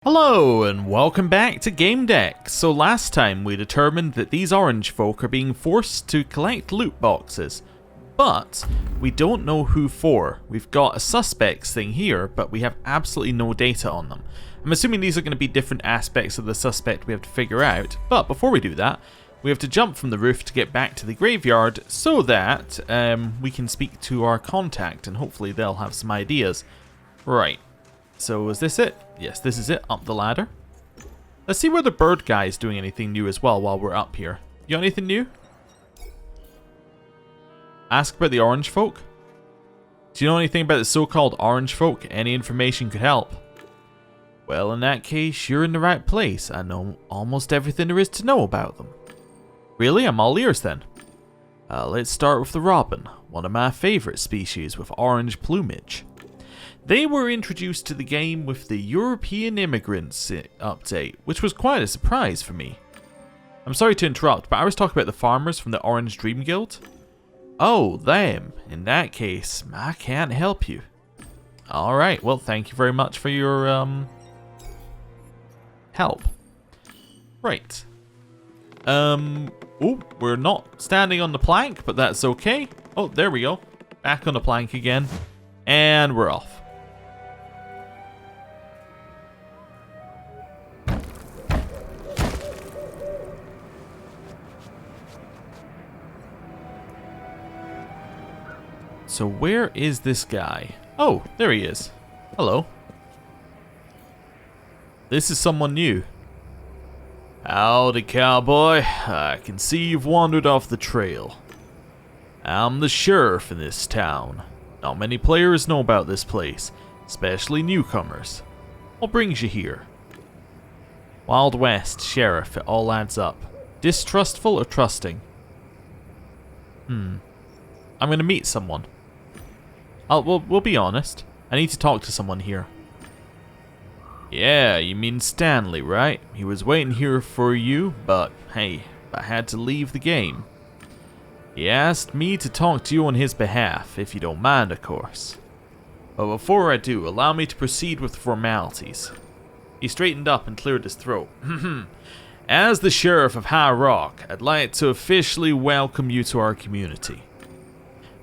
Hello and welcome back to Gamedec. So last time we determined that these orange folk are being forced to collect loot boxes, but we don't know who for. We've got a suspects thing here, but we have absolutely no data on them. I'm assuming these are going to be different aspects of the suspect we have to figure out, but before we do that, we have to jump from the roof to get back to the graveyard so that we can speak to our contact and hopefully they'll have some ideas. Right. So is this it? Yes, this is it. Up the ladder. Let's see whether the bird guy is doing anything new as well while we're up here. You got anything new? Ask about the orange folk. Do you know anything about the so-called orange folk? Any information could help. Well, in that case, you're in the right place. I know almost everything there is to know about them. Really? I'm all ears then. Let's start with the robin, one of my favorite species with orange plumage. They were introduced to the game with the European Immigrants update, which was quite a surprise for me. I'm sorry to interrupt, but I was talking about the farmers from the Orange Dream Guild. Oh, them. In that case, I can't help you. Alright, well, thank you very much for your, help. Right. Oh, we're not standing on the plank, but that's okay. Oh, there we go. Back on the plank again. And we're off. So where is this guy? Oh, there he is. Hello. This is someone new. Howdy, cowboy. I can see you've wandered off the trail. I'm the sheriff in this town. Not many players know about this place, especially newcomers. What brings you here? Wild West, sheriff, it all adds up. Distrustful or trusting? I'm gonna meet someone. We'll be honest. I need to talk to someone here. Yeah, you mean Stanley, right? He was waiting here for you, but hey, I had to leave the game. He asked me to talk to you on his behalf, if you don't mind, of course. But before I do, allow me to proceed with the formalities. He straightened up and cleared his throat. As the Sheriff of High Rock, I'd like to officially welcome you to our community.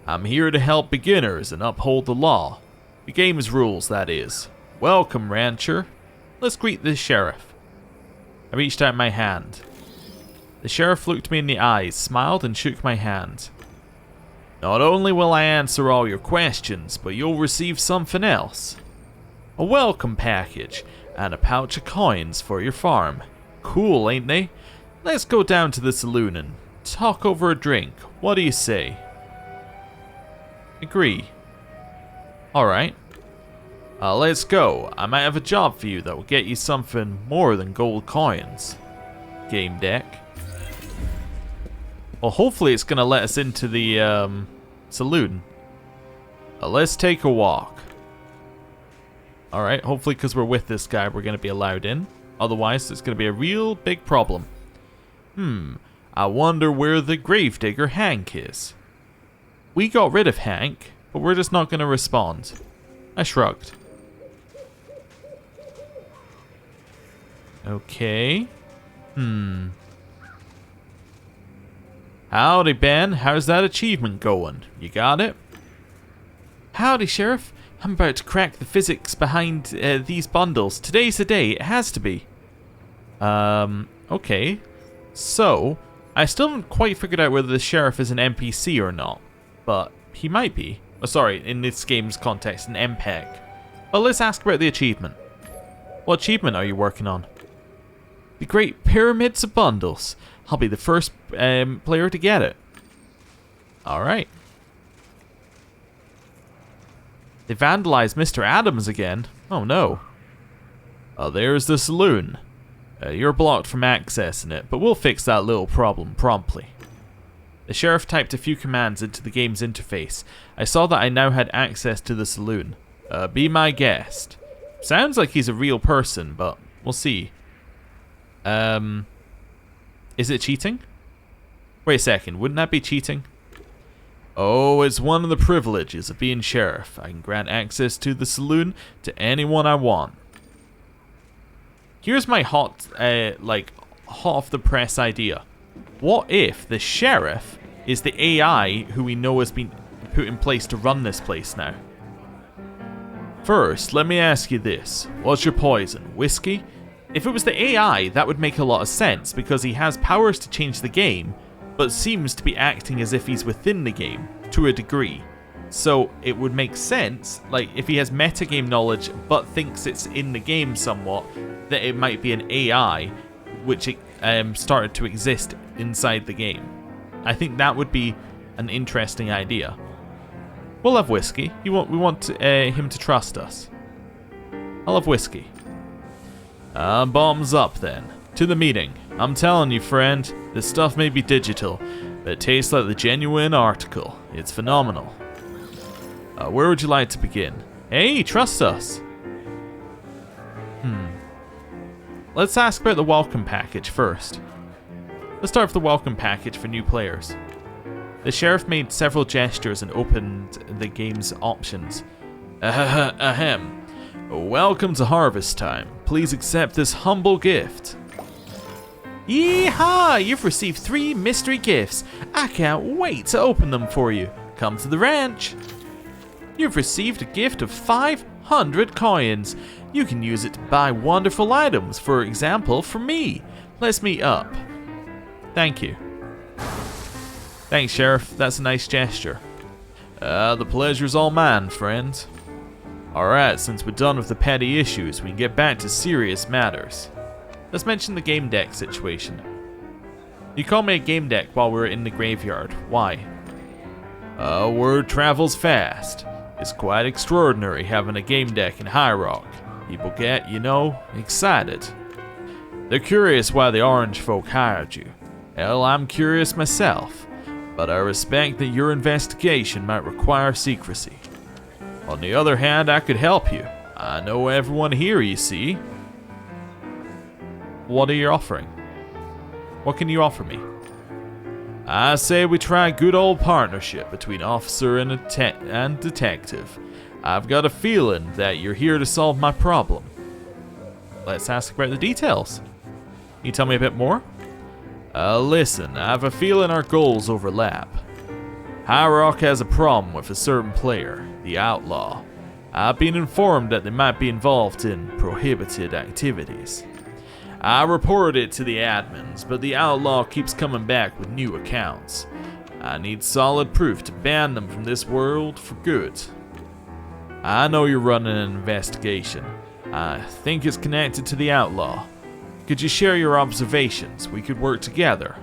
I'm here to help beginners and uphold the law. The game's rules, that is. Welcome, rancher. Let's greet the sheriff. I reached out my hand. The sheriff looked me in the eyes, smiled, and shook my hand. Not only will I answer all your questions, but you'll receive something else. A welcome package, and a pouch of coins for your farm. Cool, ain't they? Let's go down to the saloon and talk over a drink. What do you say? Agree. Alright. Let's go. I might have a job for you that will get you something more than gold coins. Gamedec. Well, hopefully it's going to let us into the saloon. Let's take a walk. Alright, hopefully because we're with this guy we're going to be allowed in. Otherwise it's going to be a real big problem. I wonder where the gravedigger Hank is. We got rid of Hank, but we're just not going to respond. I shrugged. Okay. Howdy, Ben. How's that achievement going? You got it? Howdy, Sheriff. I'm about to crack the physics behind these bundles. Today's the day. It has to be. Okay. So, I still haven't quite figured out whether the Sheriff is an NPC or not. But he might be. Oh, sorry, in this game's context, an MPEG. But let's ask about the achievement. What achievement are you working on? The Great Pyramids of Bundles. I'll be the first player to get it. Alright. They vandalized Mr. Adams again. Oh no. Oh, there's the saloon. You're blocked from accessing it, but we'll fix that little problem promptly. The sheriff typed a few commands into the game's interface. I saw that I now had access to the saloon. Be my guest. Sounds like he's a real person, but we'll see. Is it cheating? Wait a second, wouldn't that be cheating? Oh, it's one of the privileges of being sheriff. I can grant access to the saloon to anyone I want. here's my hot off the press idea. What if the sheriff is the AI who we know has been put in place to run this place now? First, let me ask you this. What's your poison? Whiskey? If it was the AI, that would make a lot of sense because he has powers to change the game, but seems to be acting as if he's within the game, to a degree. So it would make sense, like if he has metagame knowledge but thinks it's in the game somewhat, that it might be an AI which started to exist inside the game. I think that would be an interesting idea. We'll have whiskey. We want him to trust us. I'll have whiskey. Bombs up then. To the meeting. I'm telling you, friend, this stuff may be digital, but it tastes like the genuine article. It's phenomenal. Where would you like to begin? Hey, trust us. Let's ask about the welcome package first. Let's start with the welcome package for new players. The sheriff made several gestures and opened the game's options. Ahem. Welcome to harvest time. Please accept this humble gift. Yeehaw! You've received 3 mystery gifts. I can't wait to open them for you. Come to the ranch. You've received a gift of 500 coins. You can use it to buy wonderful items, for example, for me. Let's meet up. Thank you. Thanks, Sheriff. That's a nice gesture. The pleasure's all mine, friend. Alright, since we're done with the petty issues, we can get back to serious matters. Let's mention the Gamedec situation. You called me a Gamedec while we were in the graveyard. Why? Word travels fast. It's quite extraordinary having a Gamedec in High Rock. People get, excited. They're curious why the Orange folk hired you. Hell, I'm curious myself. But I respect that your investigation might require secrecy. On the other hand, I could help you. I know everyone here, you see. What are you offering? What can you offer me? I say we try a good old partnership between officer and detective. I've got a feeling that you're here to solve my problem. Let's ask about the details. Can you tell me a bit more? Listen, I have a feeling our goals overlap. High Rock has a problem with a certain player, the Outlaw. I've been informed that they might be involved in prohibited activities. I reported it to the admins, but the Outlaw keeps coming back with new accounts. I need solid proof to ban them from this world for good. I know you're running an investigation. I think it's connected to the Outlaw. Could you share your observations? We could work together.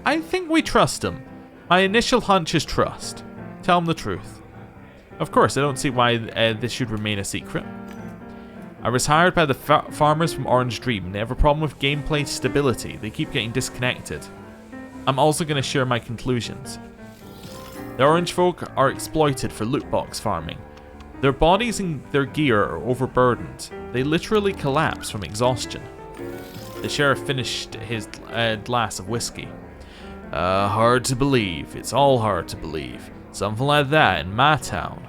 I think we trust him. My initial hunch is trust. Tell him the truth. Of course, I don't see why this should remain a secret. I was hired by the farmers from Orange Dream. They have a problem with gameplay stability. They keep getting disconnected. I'm also going to share my conclusions. The Orange folk are exploited for loot box farming. Their bodies and their gear are overburdened. They literally collapse from exhaustion. The sheriff finished his glass of whiskey. Hard to believe. It's all hard to believe. Something like that in my town.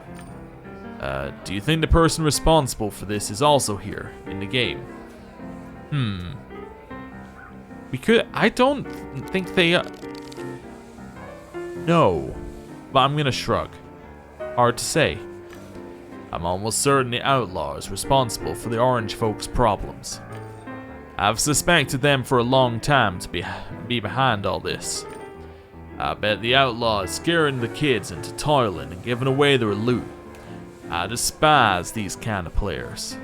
Do you think the person responsible for this is also here, in the game? We could... I don't think they... No. But I'm gonna shrug. Hard to say. I'm almost certain the Outlaw is responsible for the Orange folks' problems. I've suspected them for a long time to be behind all this. I bet the Outlaw is scaring the kids into toiling and giving away their loot. I despise these kind of players.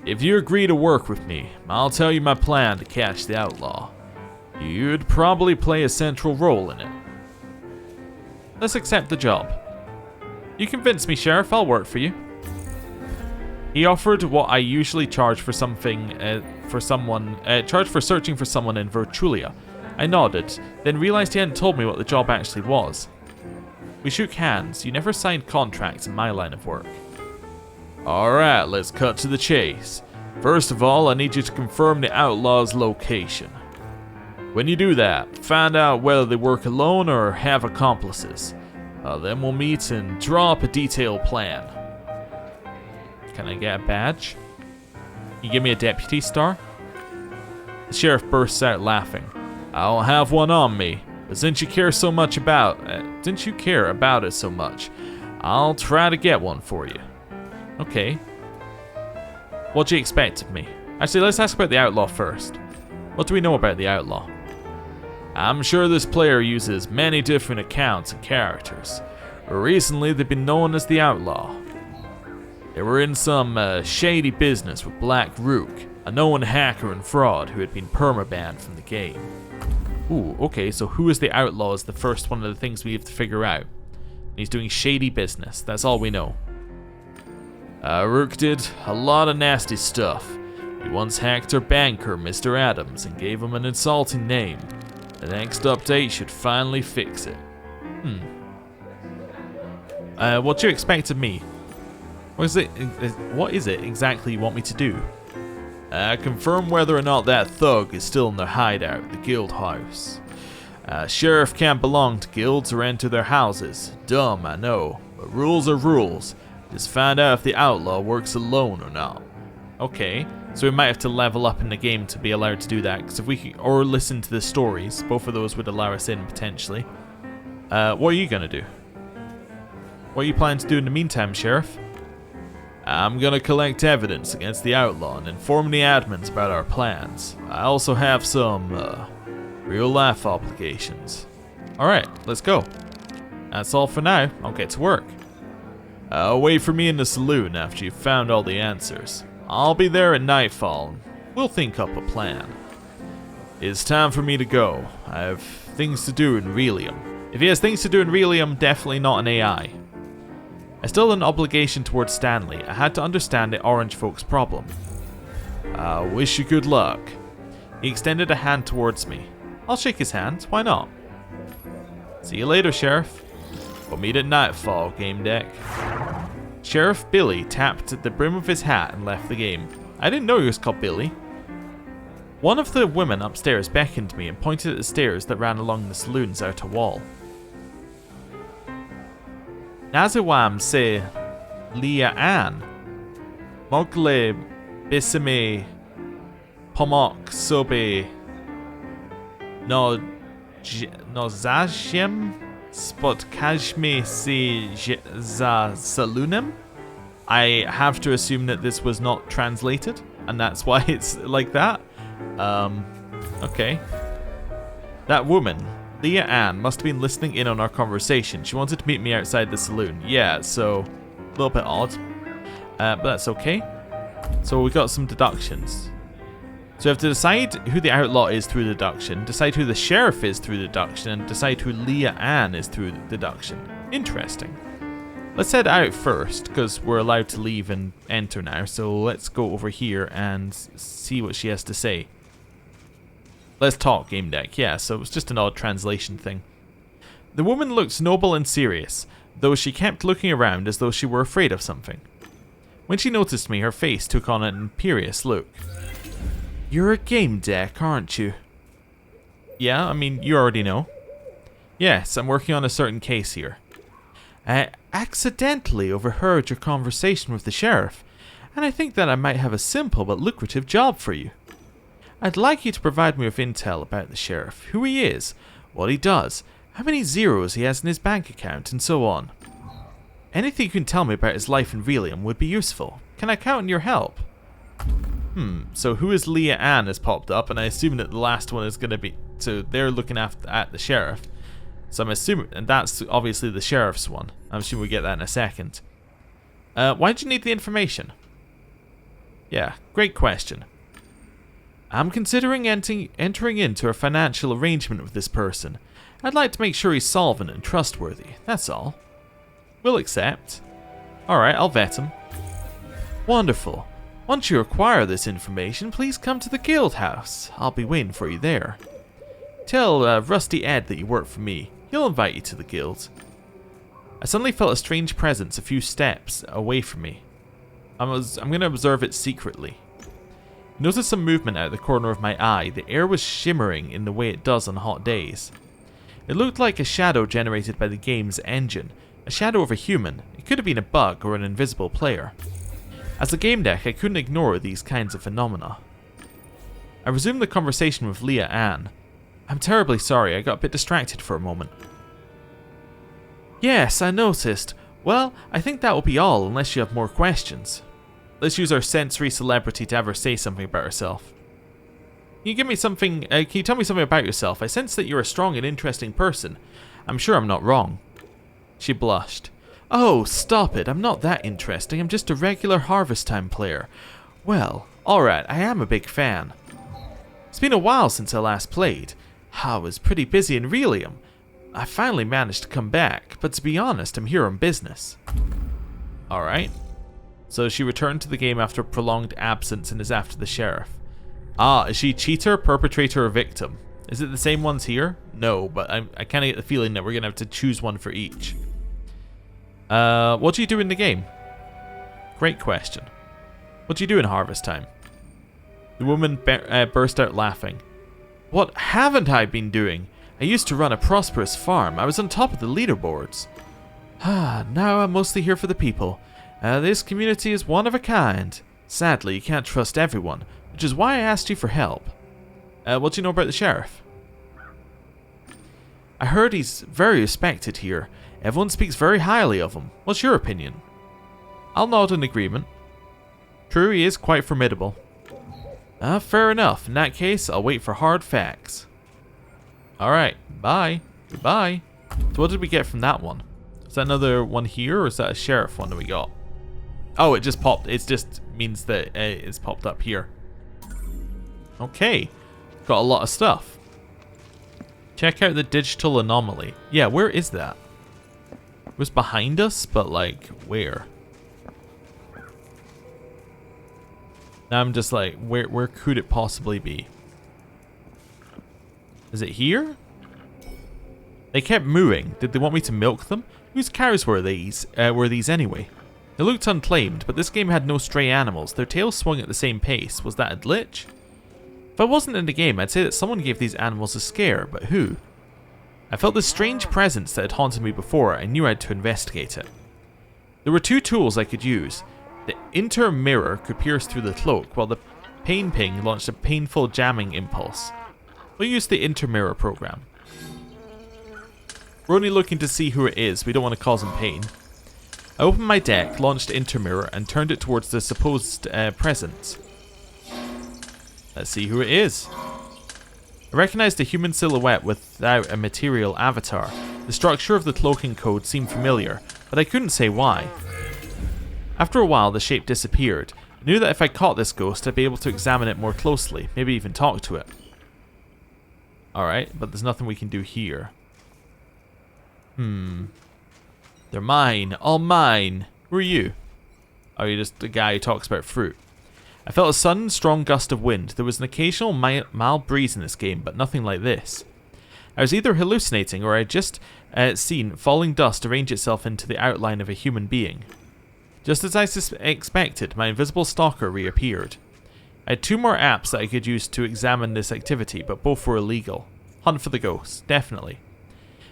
If you agree to work with me, I'll tell you my plan to catch the Outlaw. You'd probably play a central role in it. Let's accept the job. You convinced me, Sheriff. I'll work for you. He offered what I usually charge for something, charge for searching for someone in Virtulia. I nodded, then realized he hadn't told me what the job actually was. We shook hands. You never signed contracts in my line of work. Alright, let's cut to the chase. First of all, I need you to confirm the Outlaw's location. When you do that, find out whether they work alone or have accomplices. Then we'll meet and draw up a detailed plan. Can I get a badge? You give me a deputy star? The sheriff bursts out laughing. I don't have one on me, but since you care about it so much, I'll try to get one for you. Okay. What do you expect of me? Actually, let's ask about the outlaw first. What do we know about the outlaw? I'm sure this player uses many different accounts and characters. Recently, they've been known as the outlaw. They were in some shady business with Black Rook, a known hacker and fraud who had been permabanned from the game. Ooh, okay, so who is the outlaw is the first one of the things we have to figure out. He's doing shady business, that's all we know. Rook did a lot of nasty stuff. He once hacked our banker, Mr. Adams, and gave him an insulting name. The next update should finally fix it. What do you expect of me? What is it exactly you want me to do? Confirm whether or not that thug is still in their hideout, the guild house. Sheriff can't belong to guilds or enter their houses. Dumb, I know, but rules are rules. Just find out if the outlaw works alone or not. Okay, so we might have to level up in the game to be allowed to do that, because if we could, or listen to the stories, both of those would allow us in potentially. What are you gonna do? What are you planning to do in the meantime, Sheriff? I'm gonna collect evidence against the outlaw and inform the admins about our plans. I also have some, real-life obligations. Alright, let's go. That's all for now. I'll get to work. Wait for me in the saloon after you've found all the answers. I'll be there at nightfall. We'll think up a plan. It's time for me to go. I have things to do in Relium. If he has things to do in Relium, definitely not an AI. I still had an obligation towards Stanley. I had to understand the orange folks' problem. I wish you good luck. He extended a hand towards me. I'll shake his hand, why not? See you later, Sheriff. We'll meet at nightfall, Gamedec. Sheriff Billy tapped at the brim of his hat and left the game. I didn't know he was called Billy. One of the women upstairs beckoned me and pointed at the stairs that ran along the saloon's outer wall. Nazywam se Lea Anne. Mogle bisime pomok sobe no zashem spotkajmy si za saloonem. I have to assume that this was not translated, and that's why it's like that. Okay. That woman, Lea Anne, must have been listening in on our conversation. She wanted to meet me outside the saloon. Yeah, so a little bit odd. But that's okay. So we got some deductions. So we have to decide who the outlaw is through deduction, decide who the sheriff is through deduction, and decide who Lea Anne is through deduction. Interesting. Let's head out first, because we're allowed to leave and enter now. So let's go over here and see what she has to say. Let's talk, Gamedec. Yeah, so it was just an odd translation thing. The woman looked noble and serious, though she kept looking around as though she were afraid of something. When she noticed me, her face took on an imperious look. You're a Gamedec, aren't you? Yeah, I mean, you already know. Yes, I'm working on a certain case here. I accidentally overheard your conversation with the sheriff, and I think that I might have a simple but lucrative job for you. I'd like you to provide me with intel about the sheriff, who he is, what he does, how many zeros he has in his bank account, and so on. Anything you can tell me about his life in Relium would be useful. Can I count on your help? So who is Lea Anne has popped up, and I assume that the last one is going to be... So they're looking at the sheriff. So I'm assuming... And that's obviously the sheriff's one. I'm assuming we'll get that in a second. Why do you need the information? Yeah, great question. I'm considering entering into a financial arrangement with this person. I'd like to make sure he's solvent and trustworthy, that's all. We'll accept. Alright, I'll vet him. Wonderful. Once you acquire this information, please come to the guild house. I'll be waiting for you there. Tell Rusty Ed that you work for me. He'll invite you to the guild. I suddenly felt a strange presence a few steps away from me. I'm going to observe it secretly. I noticed some movement out of the corner of my eye. The air was shimmering in the way it does on hot days. It looked like a shadow generated by the game's engine. A shadow of a human. It could have been a bug or an invisible player. As a game deck, I couldn't ignore these kinds of phenomena. I resumed the conversation with Lea Anne. I'm terribly sorry, I got a bit distracted for a moment. Yes, I noticed. Well, I think that will be all, unless you have more questions. Let's use our sensory celebrity to have her say something about herself. Can you tell me something about yourself? I sense that you're a strong and interesting person. I'm sure I'm not wrong. She blushed. Oh, stop it. I'm not that interesting. I'm just a regular Harvest Time player. Well, alright, I am a big fan. It's been a while since I last played. I was pretty busy in Relium. I finally managed to come back, but to be honest, I'm here on business. Alright. So she returned to the game after a prolonged absence and is after the sheriff. Ah, is she cheater, perpetrator, or victim? Is it the same ones here? No, but I kind of get the feeling that we're going to have to choose one for each. What do you do in the game? Great question. What do you do in Harvest Time? The woman burst out laughing. What haven't I been doing? I used to run a prosperous farm. I was on top of the leaderboards. Now I'm mostly here for the people. This community is one of a kind. Sadly, you can't trust everyone, which is why I asked you for help. What do you know about the sheriff? I heard he's very respected here. Everyone speaks very highly of him. What's your opinion? I'll nod in agreement. True, he is quite formidable. Fair enough. In that case, I'll wait for hard facts. Alright, bye. Goodbye. So what did we get from that one? Is that another one here, or is that a sheriff one that we got? Oh, it just popped. It just means that it's popped up here. Okay. Got a lot of stuff. Check out the digital anomaly. Yeah, where is that? It was behind us, but like, where? Now I'm just like, where could it possibly be? Is it here? They kept mooing. Did they want me to milk them? Whose cows were these anyway? They looked unclaimed, but this game had no stray animals. Their tails swung at the same pace. Was that a glitch? If I wasn't in the game, I'd say that someone gave these animals a scare, but who? I felt this strange presence that had haunted me before. I knew I had to investigate it. There were two tools I could use. The inter-mirror could pierce through the cloak, while the pain ping launched a painful jamming impulse. We'll use the inter-mirror program. We're only looking to see who it is. We don't want to cause him pain. I opened my deck, launched inter-mirror, and turned it towards the supposed presence. Let's see who it is. I recognized a human silhouette without a material avatar. The structure of the cloaking code seemed familiar, but I couldn't say why. After a while, the shape disappeared. I knew that if I caught this ghost, I'd be able to examine it more closely, maybe even talk to it. Alright, but there's nothing we can do here. They're mine. All mine. Who are you? Oh, you're just a guy who talks about fruit. I felt a sudden, strong gust of wind. There was an occasional mild breeze in this game, but nothing like this. I was either hallucinating or I had just seen falling dust arrange itself into the outline of a human being. Just as I expected, my invisible stalker reappeared. I had two more apps that I could use to examine this activity, but both were illegal. Hunt for the ghost, definitely.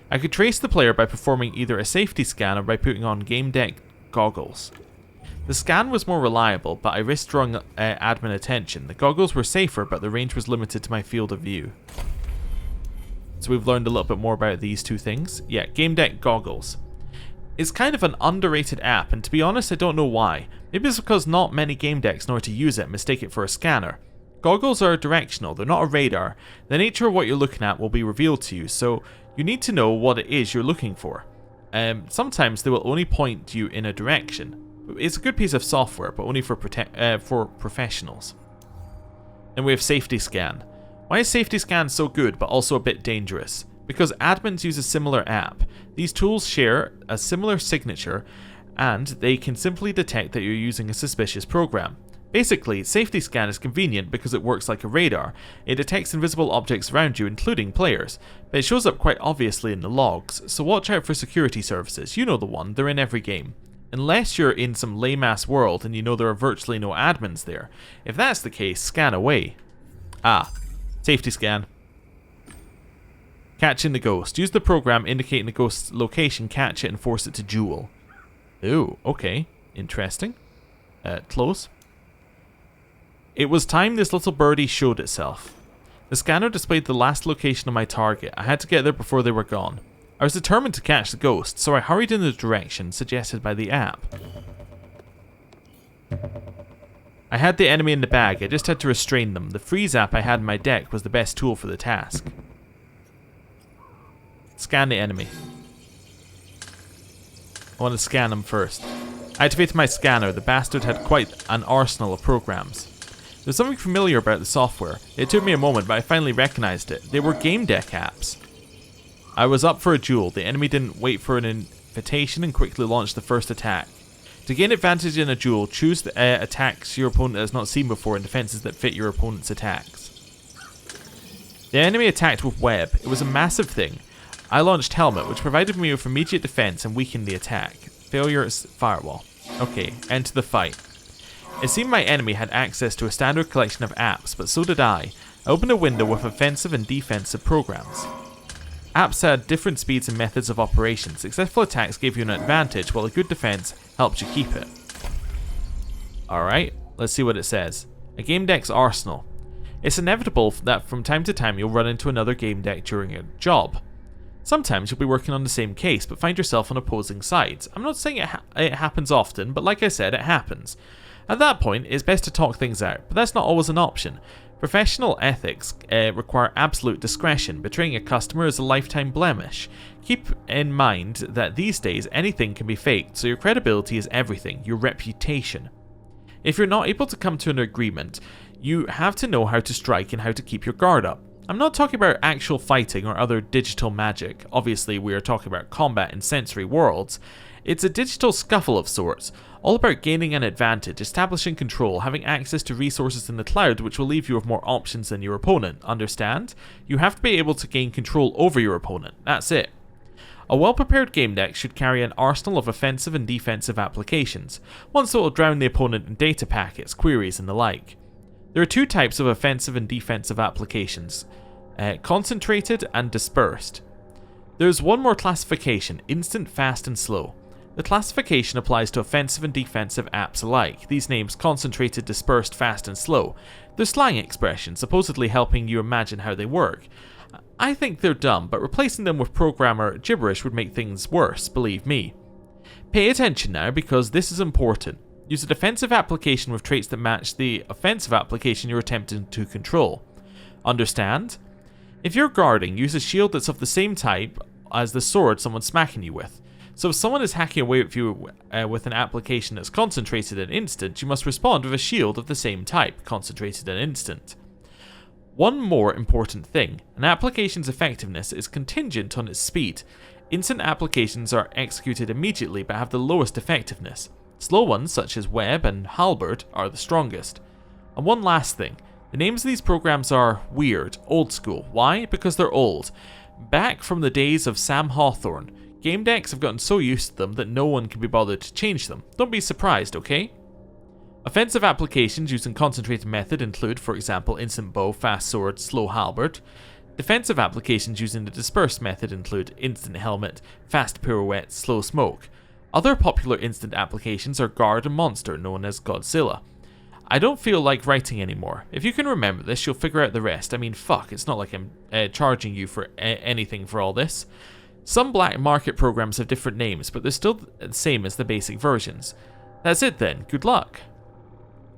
I could trace the player by performing either a safety scan or by putting on Gamedec goggles. The scan was more reliable, but I risked drawing admin attention. The goggles were safer, but the range was limited to my field of view. So we've learned a little bit more about these two things. Yeah, Gamedec goggles. It's kind of an underrated app, and to be honest, I don't know why. Maybe it's because not many game decks know how to use it and mistake it for a scanner. Goggles are directional, they're not a radar. The nature of what you're looking at will be revealed to you, so you need to know what it is you're looking for. Sometimes they will only point you in a direction. It's a good piece of software, but only for professionals. And we have Safety Scan. Why is Safety Scan so good, but also a bit dangerous? Because admins use a similar app. These tools share a similar signature, and they can simply detect that you're using a suspicious program. Basically, Safety Scan is convenient because it works like a radar. It detects invisible objects around you, including players, but it shows up quite obviously in the logs, so watch out for security services. You know the one, they're in every game. Unless you're in some lame-ass world and you know there are virtually no admins there. If that's the case, scan away. Safety Scan. Catching the ghost. Use the program indicating the ghost's location, catch it, and force it to duel. Ooh, okay. Interesting. Close. It was time this little birdie showed itself. The scanner displayed the last location of my target. I had to get there before they were gone. I was determined to catch the ghost, so I hurried in the direction suggested by the app. I had the enemy in the bag, I just had to restrain them. The freeze app I had in my deck was the best tool for the task. Scan the enemy. I want to scan him first. I activated my scanner. The bastard had quite an arsenal of programs. There was something familiar about the software. It took me a moment, but I finally recognized it. They were Gamedec apps. I was up for a duel. The enemy didn't wait for an invitation and quickly launched the first attack. To gain advantage in a duel, choose the attacks your opponent has not seen before and defenses that fit your opponent's attacks. The enemy attacked with web. It was a massive thing. I launched helmet, which provided me with immediate defense and weakened the attack. Failure is firewall. Okay, enter the fight. It seemed my enemy had access to a standard collection of apps, but so did I. I opened a window with offensive and defensive programs. Apps had different speeds and methods of operation. Successful attacks gave you an advantage, while a good defense helped you keep it. Alright, let's see what it says. A Gamedec's arsenal. It's inevitable that from time to time you'll run into another Gamedec during a job. Sometimes you'll be working on the same case, but find yourself on opposing sides. I'm not saying it happens often, but like I said, it happens. At that point, it's best to talk things out, but that's not always an option. Professional ethics require absolute discretion. Betraying a customer is a lifetime blemish. Keep in mind that these days anything can be faked, so your credibility is everything, your reputation. If you're not able to come to an agreement, you have to know how to strike and how to keep your guard up. I'm not talking about actual fighting or other digital magic. Obviously, we are talking about combat in sensory worlds. It's a digital scuffle of sorts, all about gaining an advantage, establishing control, having access to resources in the cloud which will leave you with more options than your opponent, understand? You have to be able to gain control over your opponent, that's it. A well-prepared Gamedec should carry an arsenal of offensive and defensive applications, ones that will drown the opponent in data packets, queries and the like. There are two types of offensive and defensive applications, concentrated and dispersed. There's one more classification, instant, fast and slow. The classification applies to offensive and defensive apps alike. These names, concentrated, dispersed, fast and slow, they're slang expressions, supposedly helping you imagine how they work. I think they're dumb, but replacing them with programmer gibberish would make things worse, believe me. Pay attention now, because this is important. Use a defensive application with traits that match the offensive application you're attempting to control. Understand? If you're guarding, use a shield that's of the same type as the sword someone's smacking you with. So if someone is hacking away at you with an application that's concentrated and instant, you must respond with a shield of the same type, concentrated and instant. One more important thing, an application's effectiveness is contingent on its speed. Instant applications are executed immediately but have the lowest effectiveness. Slow ones, such as Web and Halberd, are the strongest. And one last thing, the names of these programs are weird, old school. Why? Because they're old. Back from the days of Sam Hawthorne, Gamedecs have gotten so used to them that no one can be bothered to change them. Don't be surprised, okay? Offensive applications using concentrated method include, for example, instant bow, fast sword, slow halberd. Defensive applications using the dispersed method include instant helmet, fast pirouette, slow smoke. Other popular instant applications are guard and monster, known as Godzilla. I don't feel like writing anymore. If you can remember this, you'll figure out the rest. I mean, fuck, it's not like I'm charging you for anything for all this. Some black market programs have different names, but they're still the same as the basic versions. That's it then, good luck.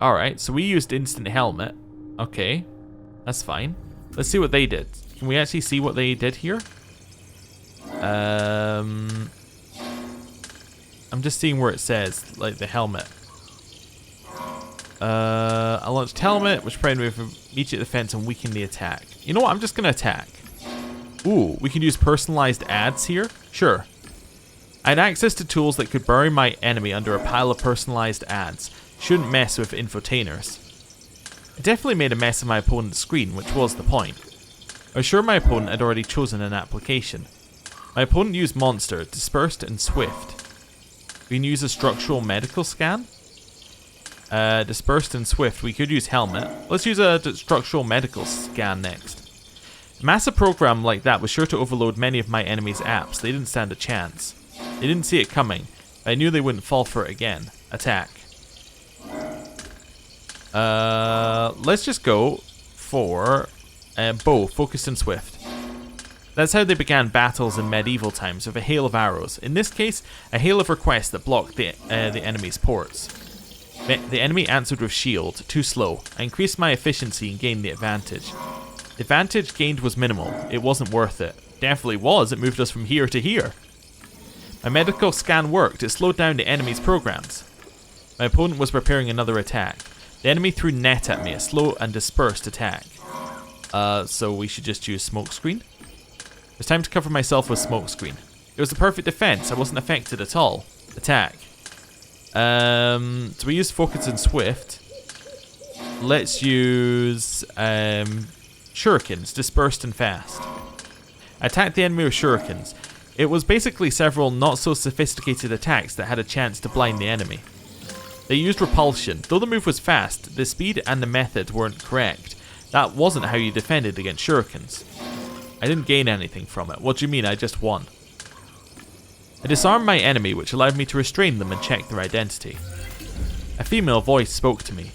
Alright, so we used instant helmet. Okay, that's fine. Let's see what they did. Can we actually see what they did here? I'm just seeing where it says, like, the helmet. I launched helmet, which provided me with immediate defense and weakened the attack. You know what, I'm just gonna attack. Ooh, we can use personalized ads here? Sure. I had access to tools that could bury my enemy under a pile of personalized ads. Shouldn't mess with infotainers. I definitely made a mess of my opponent's screen, which was the point. I was sure my opponent had already chosen an application. My opponent used Monster, Dispersed, and Swift. We can use a structural medical scan. Dispersed and Swift, we could use Helmet. Let's use a structural medical scan next. A massive program like that was sure to overload many of my enemy's apps. They didn't stand a chance. They didn't see it coming, but I knew they wouldn't fall for it again. Attack. Let's just go for bow, focused and swift. That's how they began battles in medieval times, with a hail of arrows. In this case, a hail of requests that blocked the enemy's ports. The enemy answered with shield, too slow. I increased my efficiency and gained the advantage. The advantage gained was minimal. It wasn't worth it. Definitely was, it moved us from here to here. My medical scan worked, it slowed down the enemy's programs. My opponent was preparing another attack. The enemy threw net at me, a slow and dispersed attack. So we should just use smokescreen. It's time to cover myself with smokescreen. It was the perfect defense. I wasn't affected at all. Attack. So we use focus and swift. Let's use shurikens, dispersed and fast. I attacked the enemy with shurikens. It was basically several not so sophisticated attacks that had a chance to blind the enemy. They used repulsion. Though the move was fast, the speed and the method weren't correct. That wasn't how you defended against shurikens. I didn't gain anything from it. What do you mean I just won? I disarmed my enemy, which allowed me to restrain them and check their identity. A female voice spoke to me.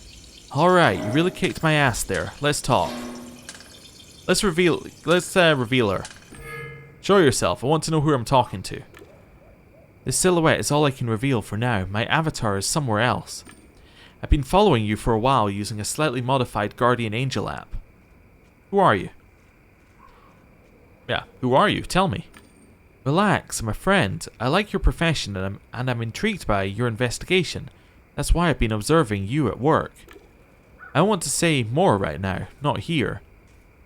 Alright, you really kicked my ass there. Let's talk. Let's reveal her. Show yourself. I want to know who I'm talking to. This silhouette is all I can reveal for now. My avatar is somewhere else. I've been following you for a while using a slightly modified Guardian Angel app. Who are you? Yeah, who are you? Tell me. Relax, I'm a friend. I like your profession and I'm intrigued by your investigation. That's why I've been observing you at work. I want to say more right now, not here.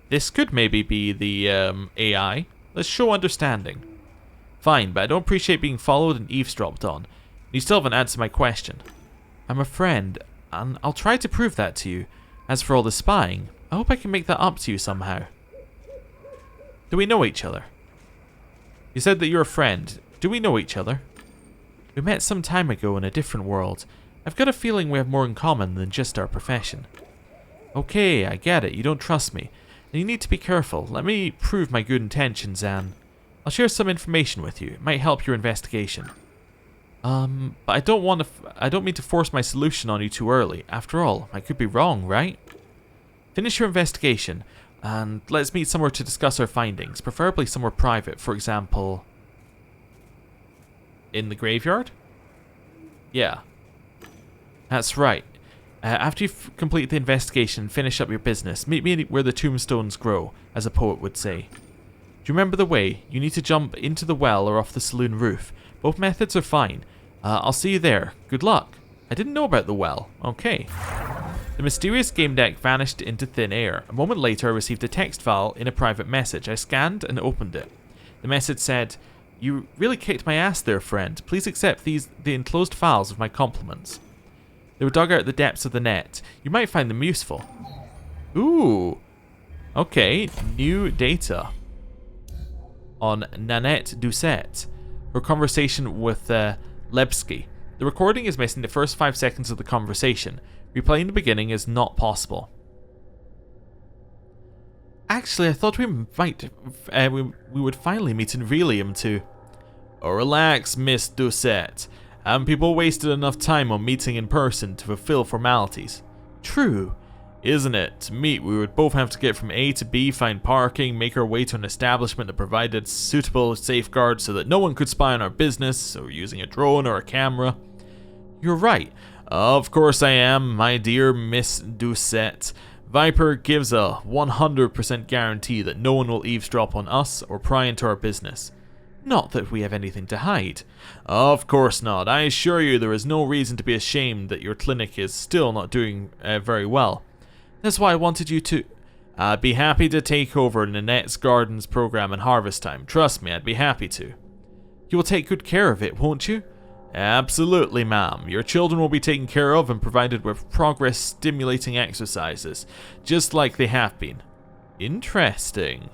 This could maybe be the AI. Let's show understanding. Fine, but I don't appreciate being followed and eavesdropped on. You still haven't answered my question. I'm a friend, and I'll try to prove that to you. As for all the spying, I hope I can make that up to you somehow. Do we know each other? You said that you're a friend. Do we know each other? We met some time ago in a different world. I've got a feeling we have more in common than just our profession. Okay, I get it. You don't trust me. And you need to be careful. Let me prove my good intentions, Anne. I'll share some information with you. It might help your investigation. But I don't mean to force my solution on you too early. After all, I could be wrong, right? Finish your investigation, and let's meet somewhere to discuss our findings, preferably somewhere private, for example... in the graveyard? Yeah. That's right. After you've completed the investigation and finish up your business, meet me where the tombstones grow, as a poet would say. Do you remember the way? You need to jump into the well or off the saloon roof. Both methods are fine. I'll see you there. Good luck. I didn't know about the well. Okay. The mysterious Gamedec vanished into thin air. A moment later, I received a text file in a private message. I scanned and opened it. The message said, "You really kicked my ass there, friend. Please accept the enclosed files with my compliments. They were dug out of the depths of the net. You might find them useful." Ooh. Okay, new data. On Nanette Doucette. Her conversation with Lebsky. The recording is missing the first 5 seconds of the conversation. Replaying the beginning is not possible. Actually, I thought we would finally meet in Relium too. Oh, relax, Miss Doucette. Haven't people wasted enough time on meeting in person to fulfill formalities? True. Isn't it? To meet, we would both have to get from A to B, find parking, make our way to an establishment that provided suitable safeguards so that no one could spy on our business, so using a drone or a camera. You're right. Of course I am, my dear Miss Doucette. Viper gives a 100% guarantee that no one will eavesdrop on us or pry into our business. Not that we have anything to hide. Of course not. I assure you there is no reason to be ashamed that your clinic is still not doing very well. That's why I wanted you to... I'd be happy to take over Nanette's Gardens program in harvest time. Trust me, I'd be happy to. You will take good care of it, won't you? Absolutely, ma'am. Your children will be taken care of and provided with progress-stimulating exercises, just like they have been. Interesting.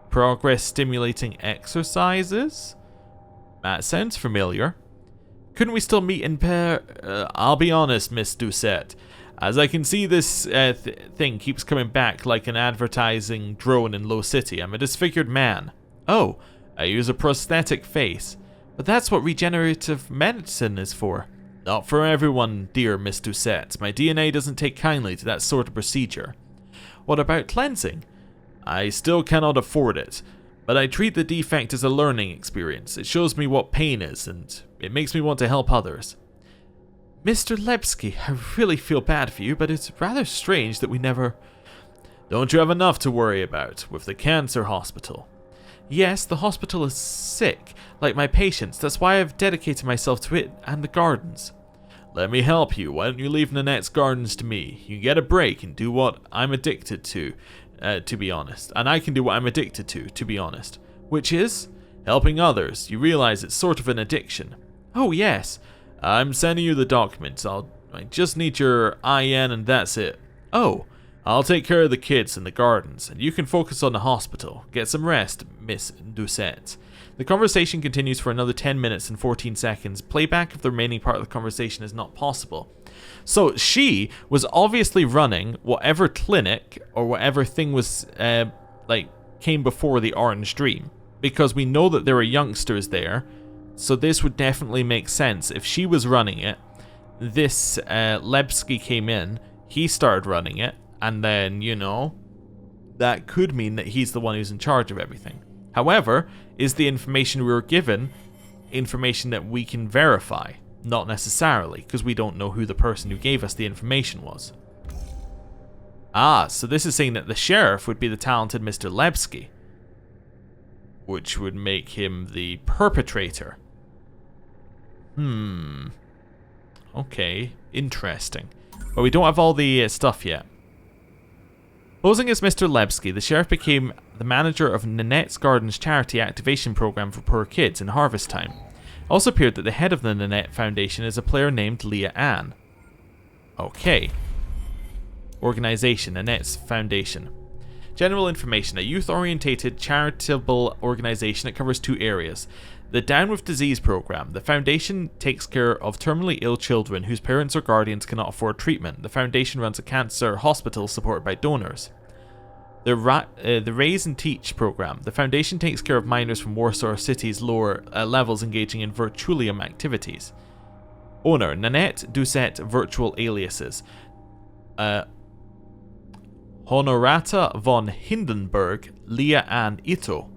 Progress-stimulating exercises? That sounds familiar. Couldn't we still meet in pair? I'll be honest, Miss Doucette. As I can see, this thing keeps coming back like an advertising drone in Low City. I'm a disfigured man. Oh, I use a prosthetic face. But that's what regenerative medicine is for. Not for everyone, dear Miss Doucette. My DNA doesn't take kindly to that sort of procedure. What about cleansing? I still cannot afford it, but I treat the defect as a learning experience. It shows me what pain is, and it makes me want to help others. Mr. Lebsky, I really feel bad for you, but it's rather strange that we never... Don't you have enough to worry about with the cancer hospital? Yes, the hospital is sick, like my patients. That's why I've dedicated myself to it and the gardens. Let me help you. Why don't you leave Nanette's gardens to me? You can get a break and do what I'm addicted to be honest. And I can do what I'm addicted to be honest. Which is helping others. You realize it's sort of an addiction. Oh, yes. I'm sending you the documents. I just need your IN and that's it. Oh, I'll take care of the kids and the gardens, and you can focus on the hospital. Get some rest, Miss Doucette. The conversation continues for another 10 minutes and 14 seconds. Playback of the remaining part of the conversation is not possible. So she was obviously running whatever clinic or whatever thing was came before the Orange Dream, because we know that there are youngsters there. So this would definitely make sense. If she was running it, this Lebsky came in, he started running it, and then, you know, that could mean that he's the one who's in charge of everything. However, is the information we were given information that we can verify? Not necessarily, because we don't know who the person who gave us the information was. Ah, so this is saying that the sheriff would be the talented Mr. Lebsky, which would make him the perpetrator. Okay, interesting. But we don't have all the stuff yet. Posing as Mr. Lebsky, the sheriff became the manager of Nanette's Gardens charity activation program for poor kids in harvest time. It also appeared that the head of the Nanette Foundation is a player named Lea Anne. Okay. Organization, Nanette's Foundation. General information, a youth-orientated charitable organization that covers 2 areas. The Down with Disease program. The foundation takes care of terminally ill children whose parents or guardians cannot afford treatment. The foundation runs a cancer hospital supported by donors. The Raise and Teach program. The foundation takes care of minors from Warsaw City's lower levels engaging in virtualium activities. Owner, Nanette Doucette Virtual Aliases. Honorata von Hindenburg, Lea Anne Ito.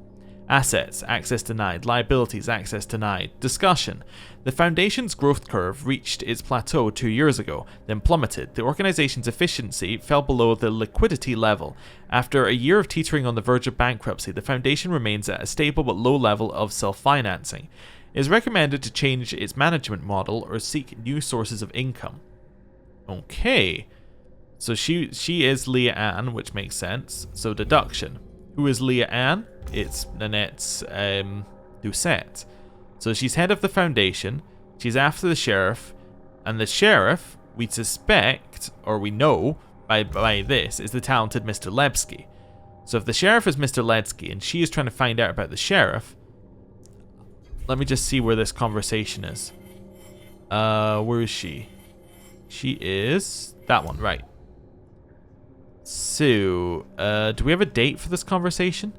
Assets, access denied. Liabilities, access denied. Discussion. The Foundation's growth curve reached its plateau 2 years ago, then plummeted. The organization's efficiency fell below the liquidity level. After a year of teetering on the verge of bankruptcy, the Foundation remains at a stable but low level of self-financing. It is recommended to change its management model or seek new sources of income. Okay. So she is Lea Anne, which makes sense. So deduction. Who is Lea Anne? It's Nanette's Doucette. So she's head of the foundation. She's after the sheriff. And the sheriff, we suspect, or we know by this, is the talented Mr. Lebsky. So if the sheriff is Mr. Lebsky and she is trying to find out about the sheriff, let me just see where this conversation is. Where is she? She is that one, right. So, do we have a date for this conversation?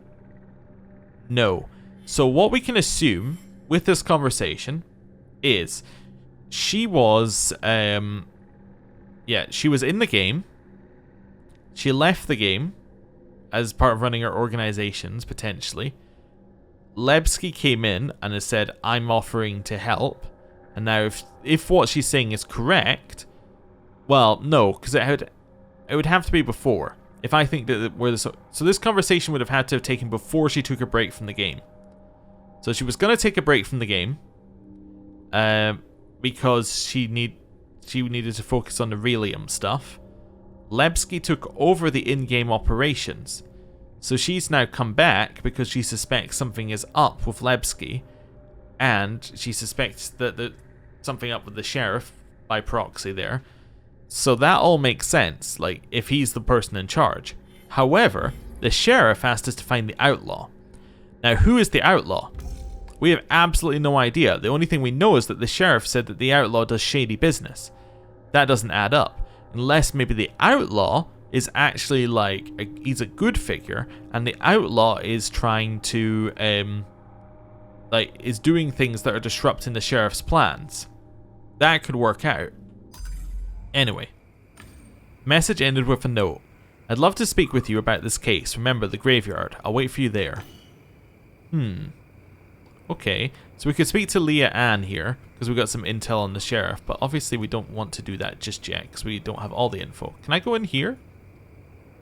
No. So what we can assume with this conversation is she was, she was in the game. She left the game as part of running her organizations, potentially. Lebsky came in and has said, I'm offering to help. And now if what she's saying is correct, well, no, because it would have to be before. If I think that so this conversation would have had to have taken before she took a break from the game. So she was going to take a break from the game because she needed to focus on the Relium stuff. Lebsky took over the in-game operations. So she's now come back because she suspects something is up with Lebsky, and she suspects that something up with the sheriff by proxy there. So that all makes sense, like, if he's the person in charge. However, the sheriff asked us to find the outlaw. Now, who is the outlaw? We have absolutely no idea. The only thing we know is that the sheriff said that the outlaw does shady business. That doesn't add up. Unless maybe the outlaw is actually, like, he's a good figure, and the outlaw is trying to, is doing things that are disrupting the sheriff's plans. That could work out. Anyway. Message ended with a note. I'd love to speak with you about this case. Remember the graveyard. I'll wait for you there. Okay. So we could speak to Lea Anne here, because we got some intel on the sheriff, but obviously we don't want to do that just yet, because we don't have all the info. Can I go in here?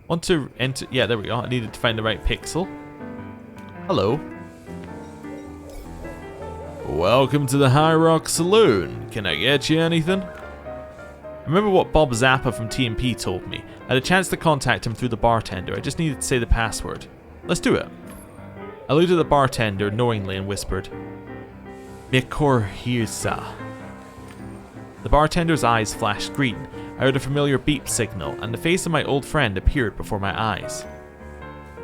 Want to enter? Yeah, there we go. I needed to find the right pixel. Hello. Welcome to the High Rock Saloon. Can I get you anything? I remember what Bob Zappa from TMP told me. I had a chance to contact him through the bartender. I just needed to say the password. Let's do it. I looked at the bartender knowingly and whispered, Mikorhisa. The bartender's eyes flashed green. I heard a familiar beep signal, and the face of my old friend appeared before my eyes.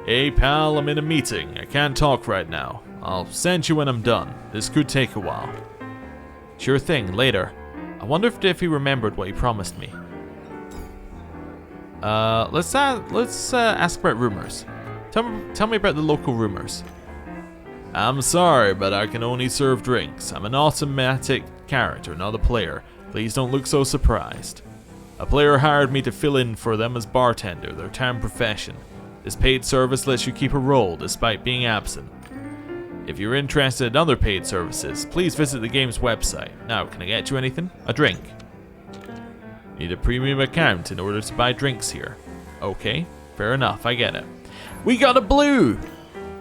Hey pal, I'm in a meeting. I can't talk right now. I'll send you when I'm done. This could take a while. Sure thing, later. I wonder if he remembered what he promised me. Let's ask about rumors. Tell me about the local rumors. I'm sorry, but I can only serve drinks. I'm an automatic character, not a player. Please don't look so surprised. A player hired me to fill in for them as bartender, their town profession. This paid service lets you keep a role despite being absent. If you're interested in other paid services, please visit the game's website. Now, can I get you anything? A drink. Need a premium account in order to buy drinks here. Okay, fair enough, I get it. We got a blue!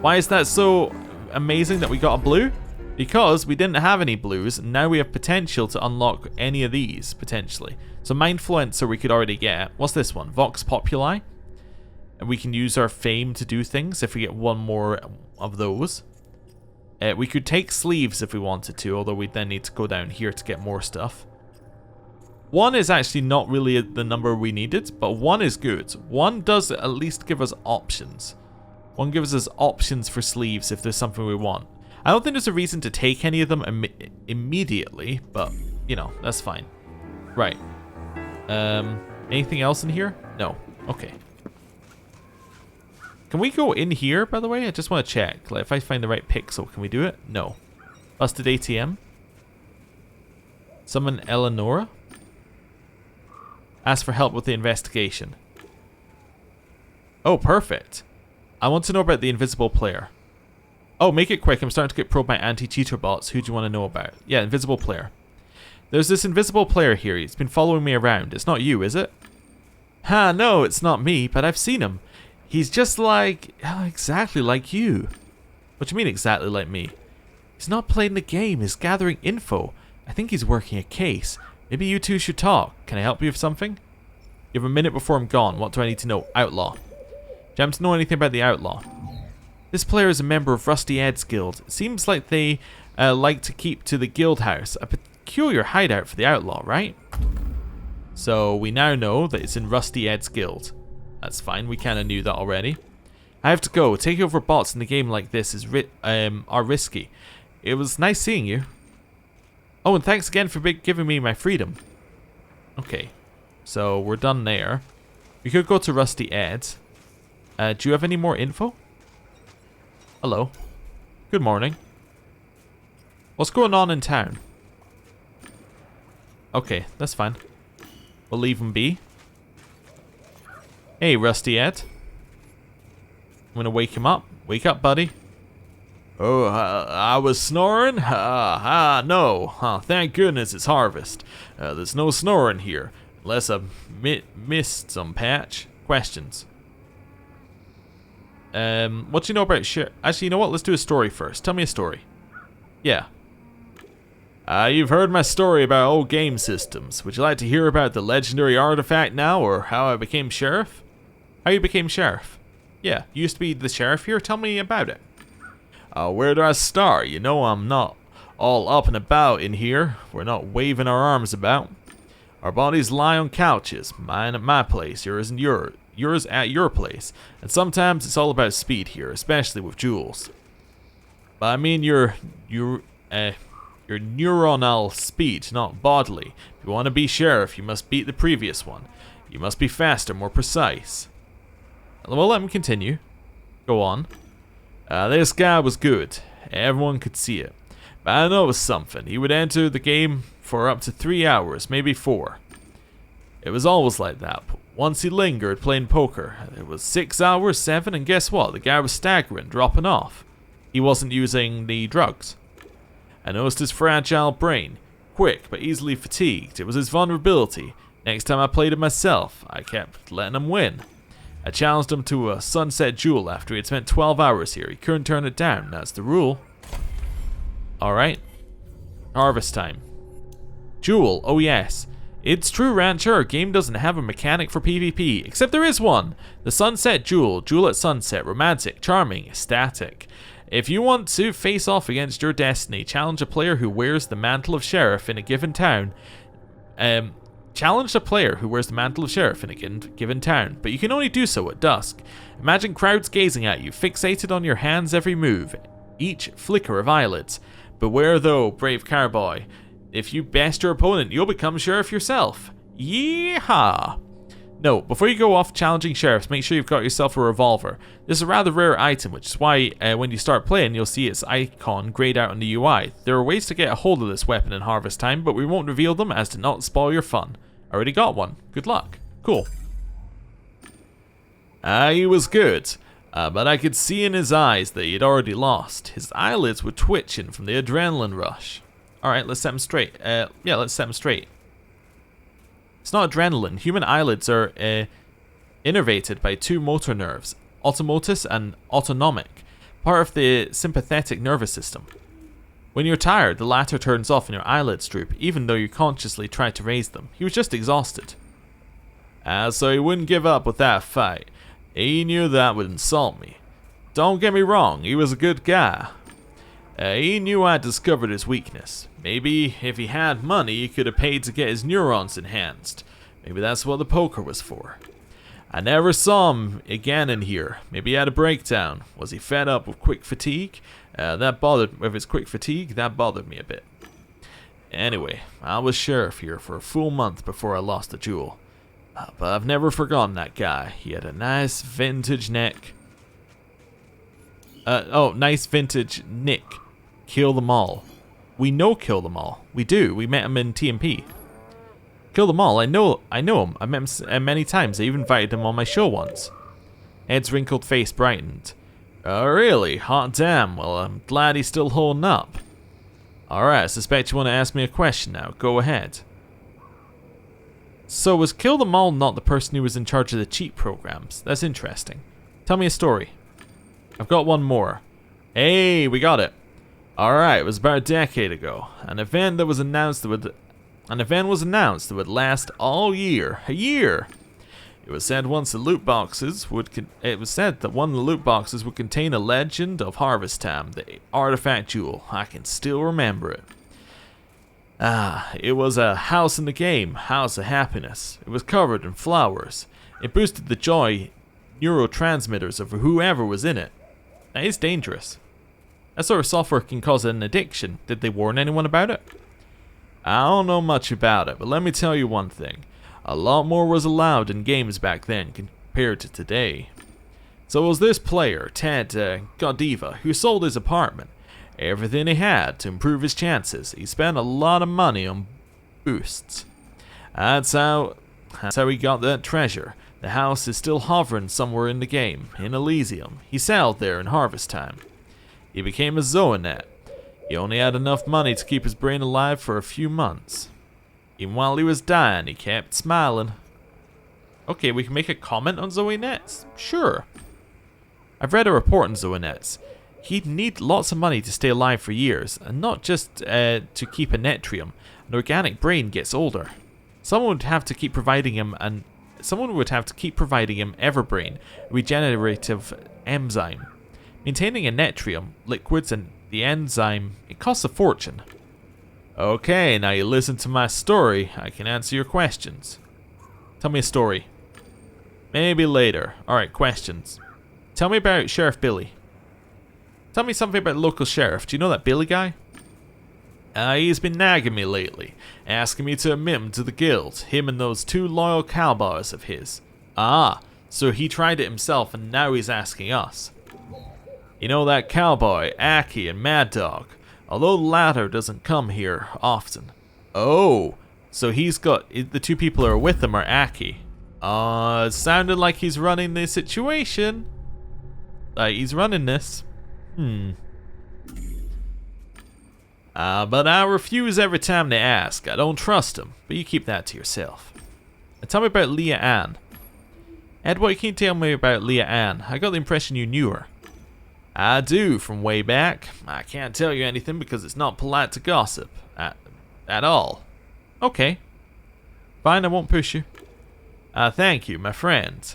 Why is that so amazing that we got a blue? Because we didn't have any blues, and now we have potential to unlock any of these, potentially. So Mindfluencer we could already get. What's this one? Vox Populi? And we can use our fame to do things if we get one more of those. We could take sleeves if we wanted to, although we'd then need to go down here to get more stuff. 1 is actually not really the number we needed, but 1 is good. 1 does at least give us options. 1 gives us options for sleeves if there's something we want. I don't think there's a reason to take any of them immediately, but, you know, that's fine. Right. Anything else in here? No. Okay. Can we go in here, by the way? I just want to check. Like, if I find the right pixel, can we do it? No. Busted ATM. Summon Eleonora. Ask for help with the investigation. Oh, perfect. I want to know about the invisible player. Oh, make it quick. I'm starting to get probed by anti-cheater bots. Who do you want to know about? Yeah, invisible player. There's this invisible player here. He's been following me around. It's not you, is it? Ha, no, it's not me, but I've seen him. He's just like... exactly like you. What do you mean exactly like me? He's not playing the game. He's gathering info. I think he's working a case. Maybe you two should talk. Can I help you with something? You have a minute before I'm gone. What do I need to know? Outlaw. Do you happen to know anything about the outlaw? This player is a member of Rusty Ed's guild. It seems like they like to keep to the guild house. A peculiar hideout for the outlaw, right? So we now know that it's in Rusty Ed's guild. That's fine. We kind of knew that already. I have to go. Taking over bots in a game like this is are risky. It was nice seeing you. Oh, and thanks again for giving me my freedom. Okay. So we're done there. We could go to Rusty Ed. Do you have any more info? Hello. Good morning. What's going on in town? Okay, that's fine. We'll leave him be. Hey, Rusty Ed. I'm gonna wake him up. Wake up, buddy. Oh, I was snoring? No. Thank goodness it's harvest. There's no snoring here. Unless I've missed some patch. Questions. What do you know about Actually, you know what? Let's do a story first. Tell me a story. Yeah. You've heard my story about old game systems. Would you like to hear about the legendary artifact now, or how I became sheriff? How you became sheriff? Yeah, you used to be the sheriff here. Tell me about it. Where do I start? You know I'm not all up and about in here. We're not waving our arms about. Our bodies lie on couches. Mine at my place, yours at your place. And sometimes it's all about speed here, especially with duels. But I mean your neuronal speed, not bodily. If you want to be sheriff, you must beat the previous one. You must be faster, more precise. Well, let me continue. Go on. This guy was good. Everyone could see it. But I noticed something. He would enter the game for up to 3 hours, maybe 4. It was always like that. Once he lingered playing poker, it was 6 hours, 7, and guess what? The guy was staggering, dropping off. He wasn't using the drugs. I noticed his fragile brain. Quick, but easily fatigued. It was his vulnerability. Next time I played him myself, I kept letting him win. I challenged him to a sunset duel after he had spent 12 hours here. He couldn't turn it down. That's the rule. Alright. Harvest time. Duel. Oh yes. It's true, Rancher. Our game doesn't have a mechanic for PvP. Except there is one. The sunset duel. Duel at sunset. Romantic. Charming. Ecstatic. If you want to face off against your destiny, challenge a player who wears the mantle of sheriff in a given town. Challenge a player who wears the mantle of sheriff in a given town, but you can only do so at dusk. Imagine crowds gazing at you, fixated on your hand's every move, each flicker of eyelids. Beware though, brave cowboy. If you best your opponent, you'll become sheriff yourself. Yeehaw! No, before you go off challenging sheriffs, make sure you've got yourself a revolver. This is a rather rare item, which is why when you start playing, you'll see its icon grayed out on the UI. There are ways to get a hold of this weapon in Harvest Time, but we won't reveal them as to not spoil your fun. Already got one. Good luck. Cool. He was good, but I could see in his eyes that he had already lost. His eyelids were twitching from the adrenaline rush. Alright, let's set him straight. Yeah, let's set him straight. It's not adrenaline. Human eyelids are innervated by 2 motor nerves, automotus and autonomic, part of the sympathetic nervous system. When you're tired, the latter turns off and your eyelids droop, even though you consciously try to raise them. He was just exhausted. So he wouldn't give up with that fight. He knew that would insult me. Don't get me wrong, he was a good guy. He knew I discovered his weakness. Maybe if he had money, he could have paid to get his neurons enhanced. Maybe that's what the poker was for. I never saw him again in here. Maybe he had a breakdown. Was he fed up with quick fatigue? With his quick fatigue, that bothered me a bit. Anyway, I was sheriff here for a full month before I lost the duel. But I've never forgotten that guy. He had a nice vintage neck. Nice vintage nick. Kill them all. We know Kill them all. We do. We met him in TMP. Kill them all. I know him. I met him many times. I even invited him on my show once. Ed's wrinkled face brightened. Oh, really? Hot damn. Well, I'm glad he's still holding up. Alright, I suspect you want to ask me a question now. Go ahead. So, was Kill them all not the person who was in charge of the cheat programs? That's interesting. Tell me a story. I've got one more. Hey, we got it. Alright, it was about a decade ago. An event was announced that would last all year. A year! It was said that one of the loot boxes would contain a legend of Harvest Time, the artifact jewel. I can still remember it. It was a house in the game, house of happiness. It was covered in flowers. It boosted the joy neurotransmitters of whoever was in it. That is dangerous. That sort of software can cause an addiction. Did they warn anyone about it? I don't know much about it, but let me tell you one thing. A lot more was allowed in games back then compared to today. So it was this player, Ted Godiva, who sold his apartment. Everything he had to improve his chances. He spent a lot of money on boosts. That's how he got that treasure. The house is still hovering somewhere in the game, in Elysium. He sailed there in Harvest Time. He became a Zoanet. He only had enough money to keep his brain alive for a few months. Even while he was dying, he kept smiling. Okay, we can make a comment on Zoanets? Sure. I've read a report on Zoanets. He'd need lots of money to stay alive for years, and not just to keep a netrium. An organic brain gets older. Someone would have to keep providing him Everbrain, a regenerative enzyme. Maintaining a netrium, liquids, and the enzyme, it costs a fortune. Okay, now you listen to my story. I can answer your questions. Tell me a story. Maybe later. Alright, questions. Tell me about Sheriff Billy. Tell me something about the local sheriff. Do you know that Billy guy? He's been nagging me lately, asking me to admit him to the guild. Him and those 2 loyal cowboys of his. So he tried it himself and now he's asking us. You know that cowboy, Aki and Mad Dog? although the latter doesn't come here often. Oh, so he's got, the two people who are with him are Aki. It sounded like he's running the situation. He's running this. But I refuse every time they ask. I don't trust him, but you keep that to yourself. And tell me about Lea Anne. Ed, what can you tell me about Lea Anne? I got the impression you knew her. I do, from way back. I can't tell you anything because it's not polite to gossip. At all. Okay. Fine, I won't push you. Thank you, my friend.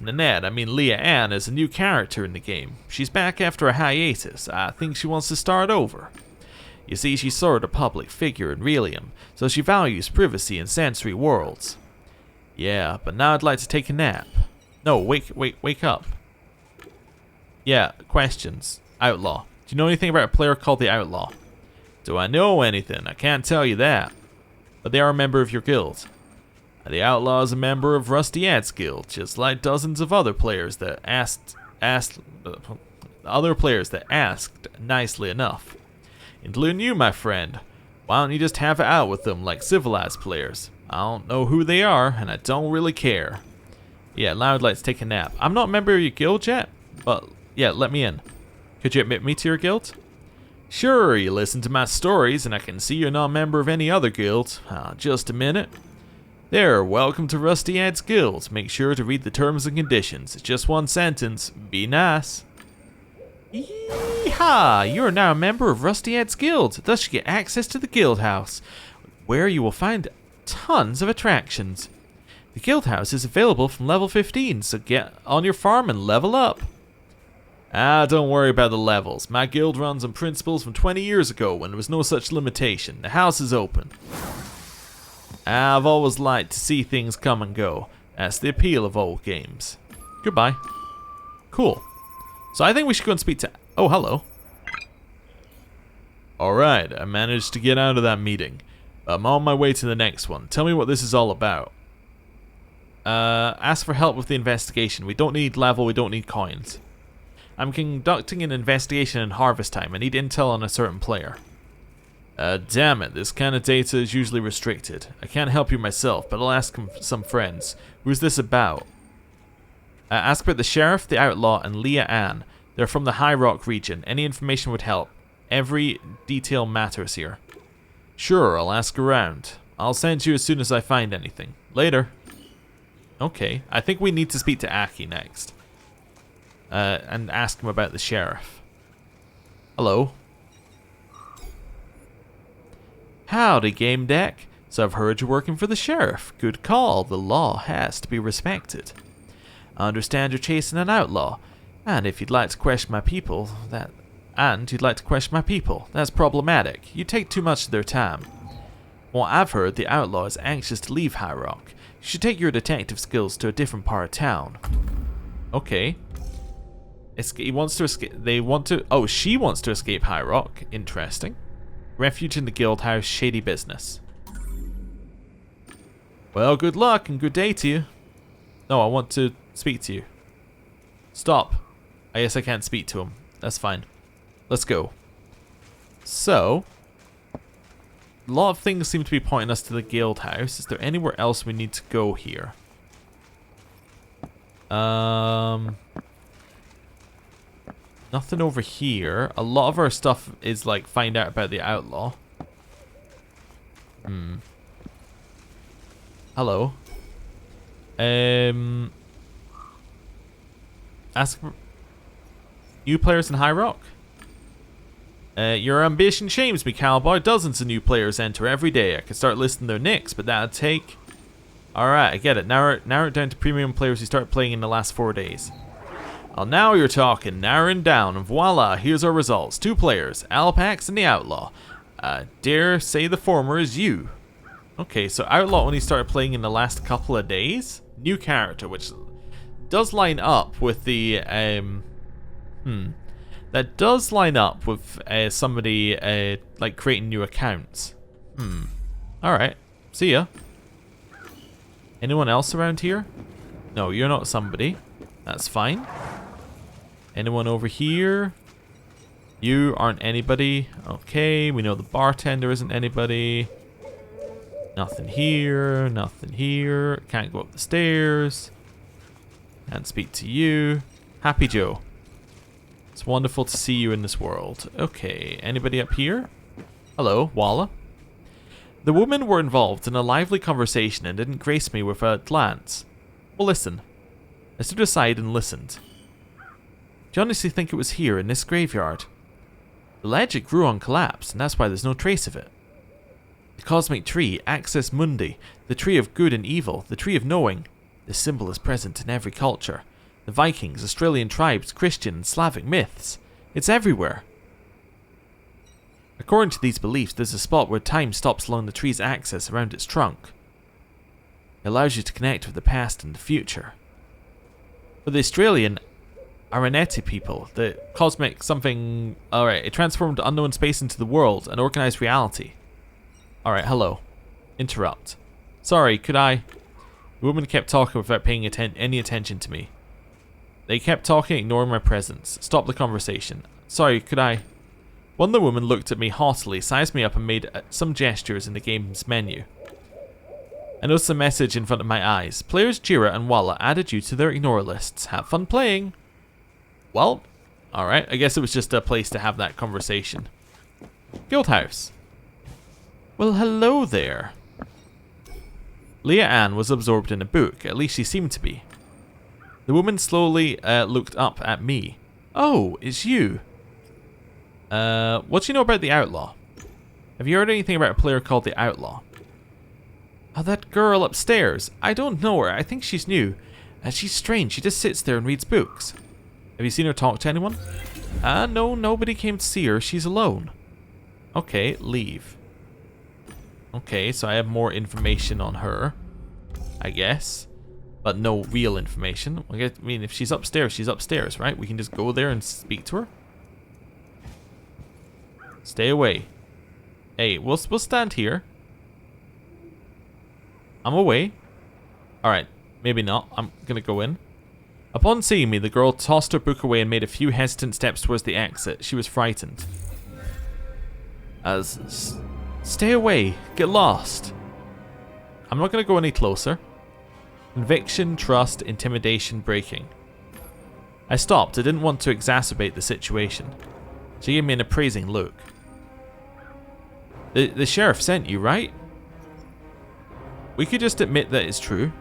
Nanette, I mean Lea Anne is a new character in the game. She's back after a hiatus. I think she wants to start over. You see, she's sort of a public figure in Relium, so she values privacy in sensory worlds. Yeah, but now I'd like to take a nap. No, wake up. Yeah, questions. Outlaw. Do you know anything about a player called the Outlaw? Do I know anything? I can't tell you that. But they are a member of your guild. The Outlaw is a member of Rusty Ed's guild, just like dozens of other players that asked nicely enough. Including you, my friend. Why don't you just have it out with them like civilized players? I don't know who they are, and I don't really care. Yeah, now I'd like to take a nap. I'm not a member of your guild yet, but yeah, let me in. Could you admit me to your guild? Sure, you listen to my stories, and I can see you're not a member of any other guild. Just a minute. There, welcome to Rusty Ed's guild. Make sure to read the terms and conditions. It's just one sentence. Be nice. Yeehaw! You are now a member of Rusty Ed's guild. Thus you get access to the guild house, where you will find tons of attractions. The guild house is available from level 15, so get on your farm and level up. Don't worry about the levels. My guild runs on principles from 20 years ago when there was no such limitation. The house is open. I've always liked to see things come and go. That's the appeal of old games. Goodbye. Cool. So I think we should go and speak to... Oh, hello. Alright, I managed to get out of that meeting. I'm on my way to the next one. Tell me what this is all about. Ask for help with the investigation. We don't need level, we don't need coins. I'm conducting an investigation in harvest time. I need intel on a certain player. Damn it, this kind of data is usually restricted. I can't help you myself, but I'll ask some friends. Who's this about? Ask about the sheriff, the outlaw, and Lea Anne. They're from the High Rock region. Any information would help. Every detail matters here. Sure, I'll ask around. I'll send you as soon as I find anything. Later. Okay, I think we need to speak to Aki next. And ask him about the sheriff. Hello. Howdy, Gamedec. So I've heard you're working for the sheriff. Good call. The law has to be respected. I understand you're chasing an outlaw, and if you'd like to question my people, that's problematic. You take too much of their time. Well, I've heard the outlaw is anxious to leave High Rock. You should take your detective skills to a different part of town. Okay. He wants to escape. She wants to escape High Rock. Interesting. Refuge in the guild house, shady business. Well, good luck and good day to you. No, I want to speak to you. Stop. I guess I can't speak to him. That's fine. Let's go. So, a lot of things seem to be pointing us to the guild house. Is there anywhere else we need to go here? Nothing over here. A lot of our stuff is like find out about the outlaw. Hello. Ask for new players in High Rock. Your ambition shames me, cowboy. Dozens of new players enter every day. I could start listing their nicks, but that'd take... Alright, I get it. Narrow it down to premium players who start playing in the last 4 days. Well, now you're talking. Narrowing down, and voila, here's our results. 2 players, Alpax and the Outlaw. I dare say the former is you. Okay, so Outlaw only started playing in the last couple of days? New character, which does line up with the... That does line up with somebody like creating new accounts. Alright, see ya. Anyone else around here? No, you're not somebody. That's fine. Anyone over here? You aren't anybody. Okay, we know the bartender isn't anybody. Nothing here, nothing here. Can't go up the stairs. Can't speak to you. Happy Joe. It's wonderful to see you in this world. Okay, anybody up here? Hello, Walla. The women were involved in a lively conversation and didn't grace me with a glance. Well, listen. I stood aside and listened. Do you honestly think it was here in this graveyard? The legend grew on collapse, and that's why there's no trace of it. The cosmic tree, Axis Mundi, the tree of good and evil, the tree of knowing. This symbol is present in every culture. The Vikings, Australian tribes, Christian and Slavic myths. It's everywhere. According to these beliefs, there's a spot where time stops along the tree's axis around its trunk. It allows you to connect with the past and the future. For the Australian Araneti people, the cosmic something... Alright, it transformed unknown space into the world and organized reality. Alright, hello. Interrupt. Sorry, could I... The woman kept talking without paying any attention to me. They kept talking, ignoring my presence. Stop the conversation. Sorry, could I... One of the women looked at me haughtily, sized me up and made some gestures in the game's menu. I noticed a message in front of my eyes. Players Jira and Walla added you to their ignore lists. Have fun playing. Well, alright, I guess it was just a place to have that conversation. Guildhouse. Well, hello there. Lea Anne was absorbed in a book, at least she seemed to be. The woman slowly looked up at me. Oh, it's you. What do you know about the Outlaw? Have you heard anything about a player called the Outlaw? Oh, that girl upstairs. I don't know her. I think she's new. She's strange. She just sits there and reads books. Have you seen her talk to anyone? No, nobody came to see her. She's alone. Okay, leave. Okay, so I have more information on her, I guess. But no real information. I mean, if she's upstairs, right? We can just go there and speak to her. Stay away. Hey, we'll stand here. I'm away. Alright, maybe not. I'm gonna go in. Upon seeing me, the girl tossed her book away and made a few hesitant steps towards the exit. She was frightened. Stay away. Get lost. I'm not gonna go any closer. Conviction, trust, intimidation, breaking. I stopped. I didn't want to exacerbate the situation. She gave me an appraising look. The sheriff sent you, right? We could just admit that it's true.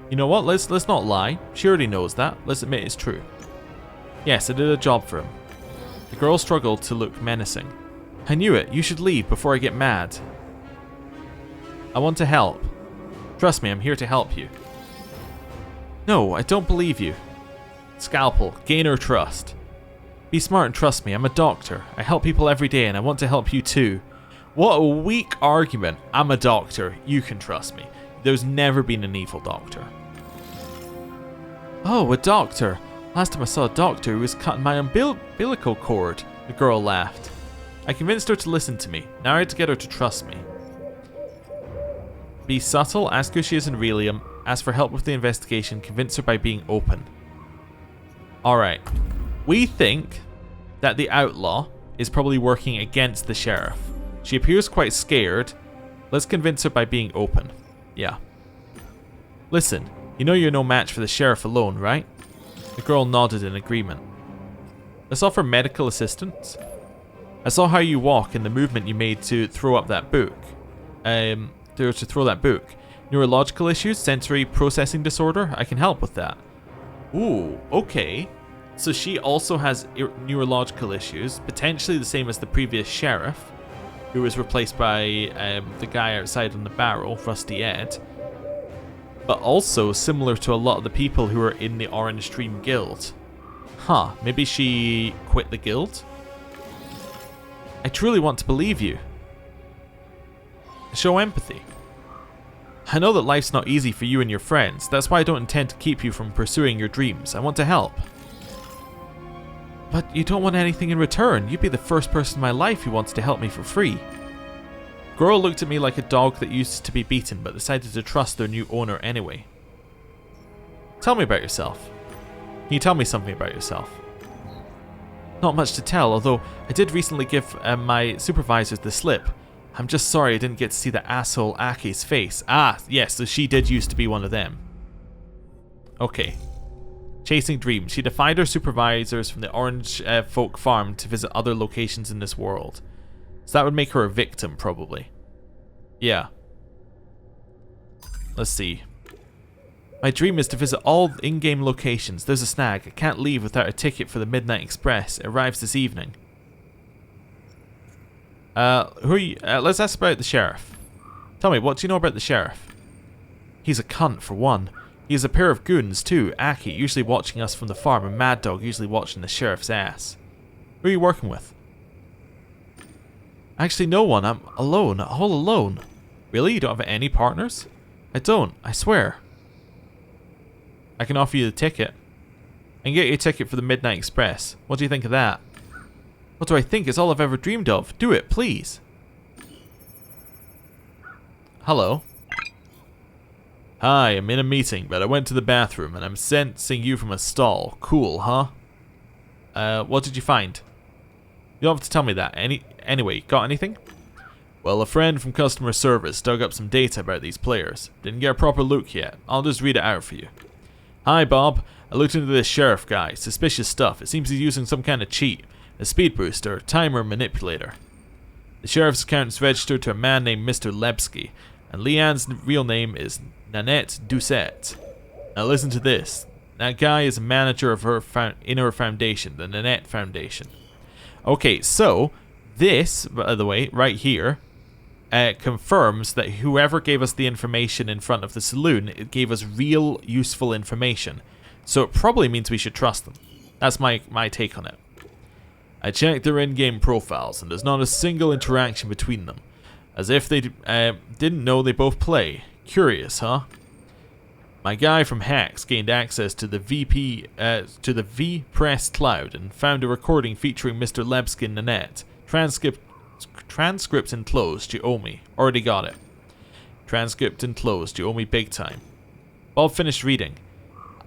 You know what? Let's not lie. She already knows that. Let's admit it's true. Yes, I did a job for him. The girl struggled to look menacing. I knew it. You should leave before I get mad. I want to help. Trust me, I'm here to help you. No, I don't believe you. Scalpel, gain her trust. Be smart and trust me. I'm a doctor. I help people every day and I want to help you too. What a weak argument. I'm a doctor. You can trust me. There's never been an evil doctor. Oh, a doctor. Last time I saw a doctor who was cutting my umbilical cord. The girl laughed. I convinced her to listen to me. Now I had to get her to trust me. Be subtle, ask who she is in Relium, ask for help with the investigation, convince her by being open. Alright. We think that the outlaw is probably working against the sheriff. She appears quite scared. Let's convince her by being open. Yeah. Listen, you know you're no match for the sheriff alone, right? The girl nodded in agreement. Let's offer medical assistance. I saw how you walk and the movement you made to throw up that book. To throw that book. Neurological issues, sensory processing disorder. I can help with that. Ooh, okay. So she also has neurological issues, potentially the same as the previous sheriff, who was replaced by the guy outside on the barrel, Rusty Ed. But also similar to a lot of the people who are in the Orange Stream Guild. Huh, maybe she quit the guild? I truly want to believe you. Show empathy. I know that life's not easy for you and your friends. That's why I don't intend to keep you from pursuing your dreams. I want to help. But you don't want anything in return. You'd be the first person in my life who wants to help me for free. Girl looked at me like a dog that used to be beaten but decided to trust their new owner anyway. Tell me about yourself. Can you tell me something about yourself? Not much to tell, although I did recently give my supervisors the slip. I'm just sorry I didn't get to see the asshole Aki's face. Ah, yes, so she did used to be one of them. Okay. Chasing dreams. She defied her supervisors from the Orange Folk Farm to visit other locations in this world. So that would make her a victim, probably. Yeah. Let's see. My dream is to visit all in-game locations. There's a snag. I can't leave without a ticket for the Midnight Express. It arrives this evening. Who are you? Let's ask about the sheriff. Tell me, what do you know about the sheriff? He's a cunt, for one. He has a pair of goons, too. Aki, usually watching us from the farm, and Mad Dog, usually watching the sheriff's ass. Who are you working with? Actually, no one. I'm alone. All alone. Really? You don't have any partners? I don't. I swear. I can offer you the ticket. I can get you a ticket for the Midnight Express. What do you think of that? What do I think? It's all I've ever dreamed of. Do it, please. Hello. Hi, I'm in a meeting, but I went to the bathroom and I'm sensing you from a stall. Cool, huh? What did you find? You don't have to tell me that. Anyway, got anything? Well, a friend from customer service dug up some data about these players. Didn't get a proper look yet. I'll just read it out for you. Hi, Bob. I looked into this sheriff guy. Suspicious stuff. It seems he's using some kind of cheat. A speed booster, timer manipulator. The sheriff's account is registered to a man named Mr. Lebsky, and Lea Anne's real name is Nanette Doucette. Now listen to this. That guy is a manager of her foundation, the Nanette Foundation. Okay, so this, by the way, right here, confirms that whoever gave us the information in front of the saloon, it gave us real, useful information. So it probably means we should trust them. That's my take on it. I checked their in-game profiles, and there's not a single interaction between them. As if they didn't know they both play. Curious, huh? My guy from Hacks gained access to the V-Press cloud and found a recording featuring Mr. Lebsky and Nanette. Transcript enclosed, you owe me. Already got it. Transcript enclosed, you owe me big time. Bob finished reading.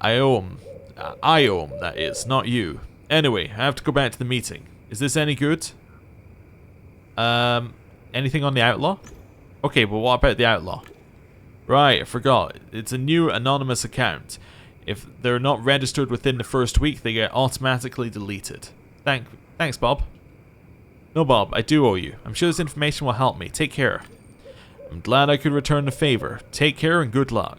I owe him, that is, not you. Anyway, I have to go back to the meeting. Is this any good? Anything on the outlaw? Okay, but what about the outlaw? Right, I forgot. It's a new anonymous account. If they're not registered within the first week, they get automatically deleted. Thanks, Bob. No, Bob, I do owe you. I'm sure this information will help me. Take care. I'm glad I could return the favor. Take care and good luck.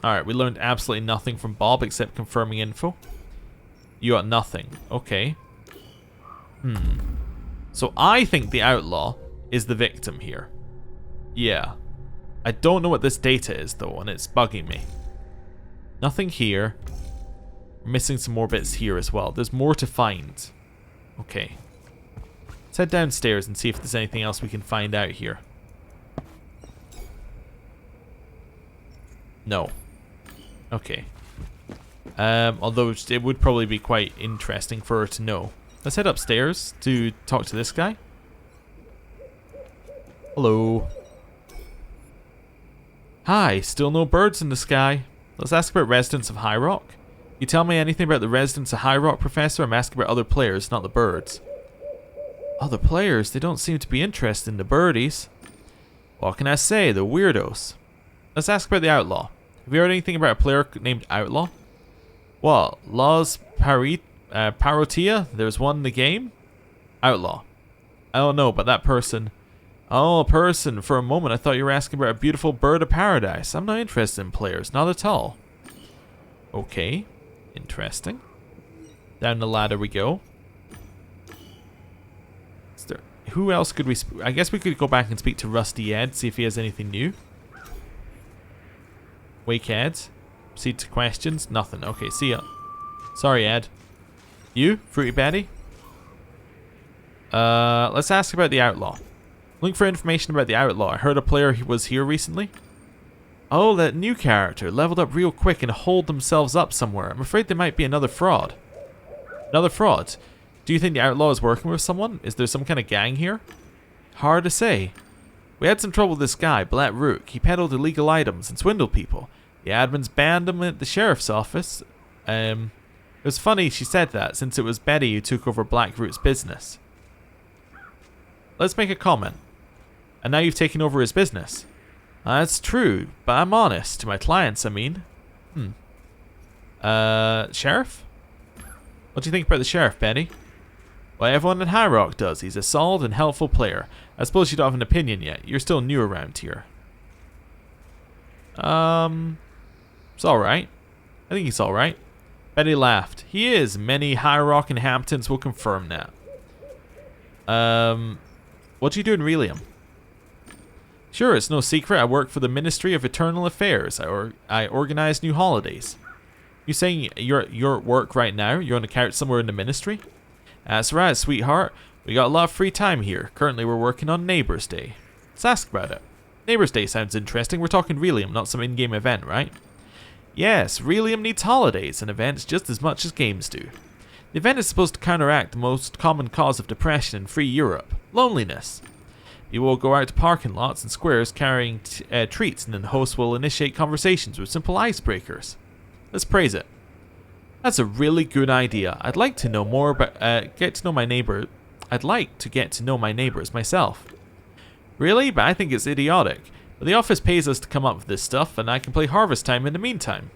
Alright, we learned absolutely nothing from Bob except confirming info. You got nothing. Okay. So I think the outlaw is the victim here. Yeah. I don't know what this data is though, and it's bugging me. Nothing here. We're missing some more bits here as well. There's more to find. Okay. Let's head downstairs and see if there's anything else we can find out here. No. Okay. Although it would probably be quite interesting for her to know. Let's head upstairs to talk to this guy. Hello. Hi, still no birds in the sky. Let's ask about residents of High Rock. You tell me anything about the residents of High Rock, Professor? I'm asking about other players, not the birds. Other players? They don't seem to be interested in the birdies. What can I say? They're weirdos. Let's ask about the outlaw. Have you heard anything about a player named Outlaw? What? Laws Parotia? There's one in the game? Outlaw. I don't know, but that person... Oh, a person. For a moment I thought you were asking about a beautiful bird of paradise. I'm not interested in players. Not at all. Okay. Interesting. Down the ladder we go. Is there... Who else could we... I guess we could go back and speak to Rusty Ed, see if he has anything new. Wake Ed. Proceed to questions. Nothing. Okay, see ya. Sorry, Ed. You? Fruity Betty? Let's ask about the outlaw. Looking for information about the outlaw. I heard a player was here recently. Oh, that new character. Leveled up real quick and holed themselves up somewhere. I'm afraid there might be another fraud. Another fraud? Do you think the outlaw is working with someone? Is there some kind of gang here? Hard to say. We had some trouble with this guy, Black Rook. He peddled illegal items and swindled people. The admins banned him at the sheriff's office. It was funny she said that, since it was Betty who took over Blackroot's business. Let's make a comment. And now you've taken over his business. That's true, but I'm honest. To my clients, I mean. Sheriff? What do you think about the sheriff, Betty? Well, everyone in High Rock does. He's a solid and helpful player. I suppose you don't have an opinion yet. You're still new around here. It's alright. I think he's alright. Betty laughed. He is. Many High Rock inhabitants will confirm that. What do you do in Relium? Sure, it's no secret. I work for the Ministry of Eternal Affairs. I organize new holidays. You saying you're at work right now? You're on a couch somewhere in the Ministry? That's right, sweetheart. We got a lot of free time here. Currently, we're working on Neighbours Day. Let's ask about it. Neighbours Day sounds interesting. We're talking Relium, not some in-game event, right? Yes, Relium needs holidays and events just as much as games do. The event is supposed to counteract the most common cause of depression in free Europe, loneliness. People will go out to parking lots and squares carrying treats, and then the host will initiate conversations with simple icebreakers. Let's praise it. That's a really good idea. I'd like to know more about get to know my neighbor. I'd like to get to know my neighbors myself. Really? But I think it's idiotic. But the office pays us to come up with this stuff, and I can play Harvest Time in the meantime.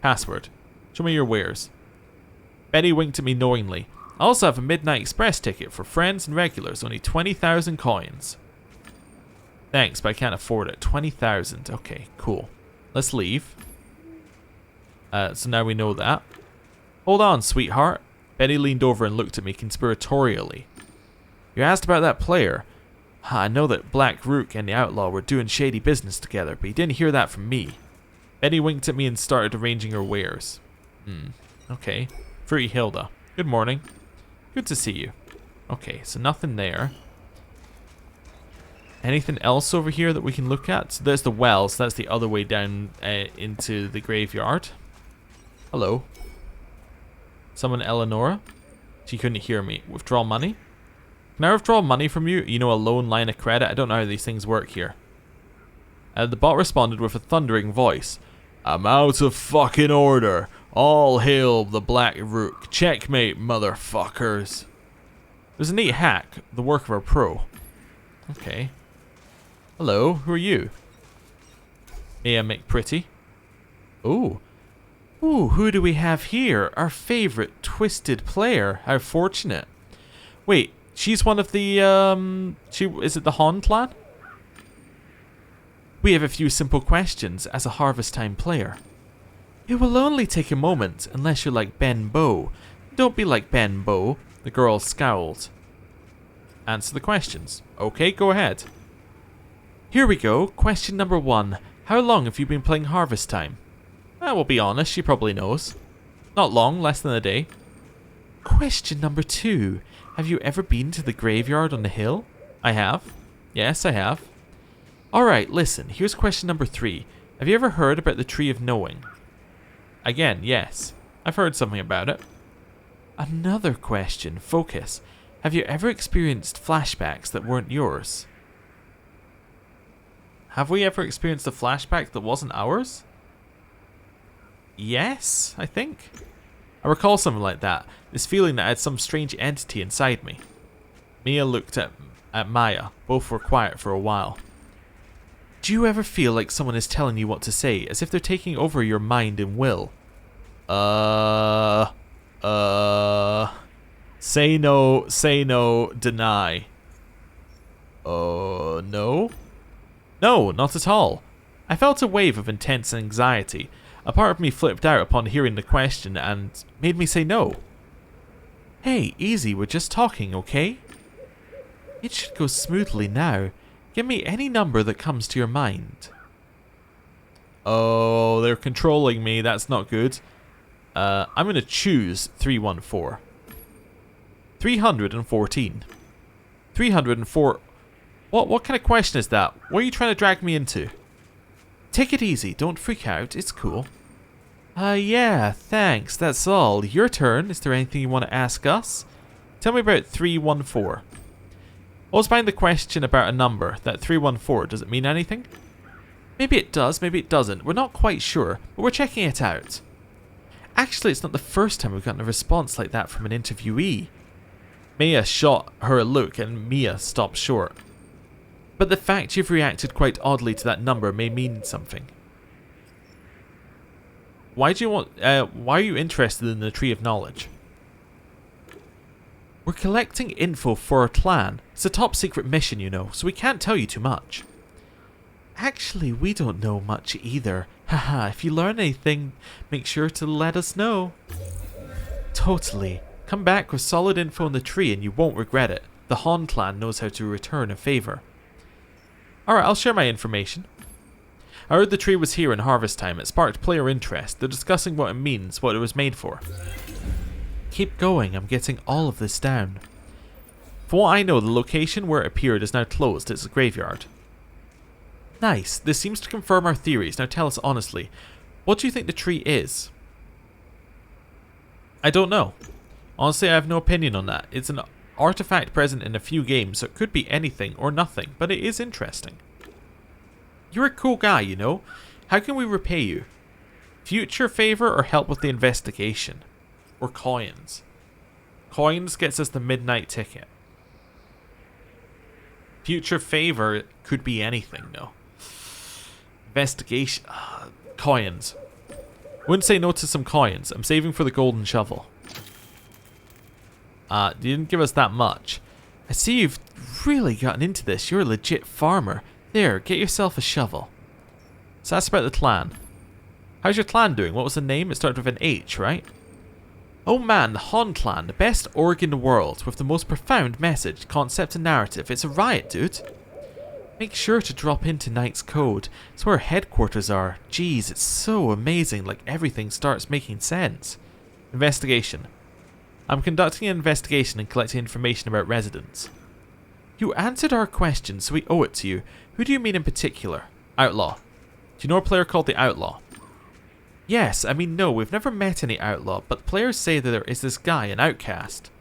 Password. Show me your wares. Betty winked at me knowingly. I also have a Midnight Express ticket for friends and regulars, only 20,000 coins. Thanks, but I can't afford it. 20,000. Okay, cool. Let's leave. So now we know that. Hold on, sweetheart. Betty leaned over and looked at me conspiratorially. You asked about that player. I know that Black Rook and the Outlaw were doing shady business together, but you didn't hear that from me. Betty winked at me and started arranging her wares. Okay. Fruity Hilda. Good morning. Good to see you. Okay, so nothing there. Anything else over here that we can look at? So there's the well, so that's the other way down into the graveyard. Hello. Someone Eleonora? She couldn't hear me. Withdraw money? Can I withdraw money from you? You know, a loan line of credit? I don't know how these things work here. The bot responded with a thundering voice. I'm out of fucking order. All hail the Black Rook. Checkmate, motherfuckers. There's a neat hack. The work of a pro. Okay. Hello, who are you? Lea McPretty. Ooh. Ooh, who do we have here? Our favorite twisted player. How fortunate. Wait, she's one of the, is it the Han clan? We have a few simple questions as a Harvest Time player. It will only take a moment unless you're like Ben Bow. Don't be like Ben Bow. The girl scowled. Answer the questions. Okay, go ahead. Here we go. Question number 1. How long have you been playing Harvest Time? We'll be honest, she probably knows. Not long, less than a day. Question number 2. Have you ever been to the graveyard on the hill? I have. Yes, I have. Alright, listen, here's question number 3. Have you ever heard about the Tree of Knowing? Again, yes. I've heard something about it. Another question. Focus. Have you ever experienced flashbacks that weren't yours? Have we ever experienced a flashback that wasn't ours? Yes, I think. I recall something like that. This feeling that I had some strange entity inside me. Mia looked at Maya. Both were quiet for a while. Do you ever feel like someone is telling you what to say, as if they're taking over your mind and will? Say no, deny. No? No, not at all. I felt a wave of intense anxiety. A part of me flipped out upon hearing the question and made me say no. Hey, easy, we're just talking, okay? It should go smoothly now. Give me any number that comes to your mind. Oh, they're controlling me. That's not good. I'm going to choose 314. 314. 304. What kind of question is that? What are you trying to drag me into? Take it easy. Don't freak out. It's cool. Yeah, thanks. That's all. Your turn. Is there anything you want to ask us? Tell me about 314. What was behind the question about a number? That 314, does it mean anything? Maybe it does, maybe it doesn't. We're not quite sure, but we're checking it out. Actually, it's not the first time we've gotten a response like that from an interviewee. Mia shot her a look and Mia stopped short. But the fact you've reacted quite oddly to that number may mean something. Why are you interested in the Tree of Knowledge? We're collecting info for our clan. It's a top secret mission, you know, so we can't tell you too much. Actually, we don't know much either. Haha, if you learn anything, make sure to let us know. Totally. Come back with solid info on the tree and you won't regret it. The Han clan knows how to return a favor. Alright, I'll share my information. I heard the tree was here in harvest time. It sparked player interest. They're discussing what it means, what it was made for. Keep going, I'm getting all of this down. For what I know, the location where it appeared is now closed. It's a graveyard. Nice. This seems to confirm our theories. Now tell us honestly, what do you think the tree is? I don't know. Honestly, I have no opinion on that. It's an artifact present in a few games, so it could be anything or nothing, but it is interesting. You're a cool guy, you know. How can we repay you? Future favor or help with the investigation? Or coins? Coins gets us the midnight ticket. Future favor could be anything, though. Investigation. Coins. Wouldn't say no to some coins. I'm saving for the golden shovel. You didn't give us that much. I see you've really gotten into this. You're a legit farmer. There, get yourself a shovel. So that's about the clan. How's your clan doing? What was the name? It started with an H, right? Oh man, the Han clan, the best org in the world, with the most profound message, concept and narrative. It's a riot, dude. Make sure to drop into Knight's Code. It's where headquarters are. Jeez, it's so amazing, like everything starts making sense. Investigation. I'm conducting an investigation and collecting information about residents. You answered our question, so we owe it to you. Who do you mean in particular? Outlaw. Do you know a player called the Outlaw? Yes, I mean no, we've never met any outlaw, but players say that there is this guy, an outcast.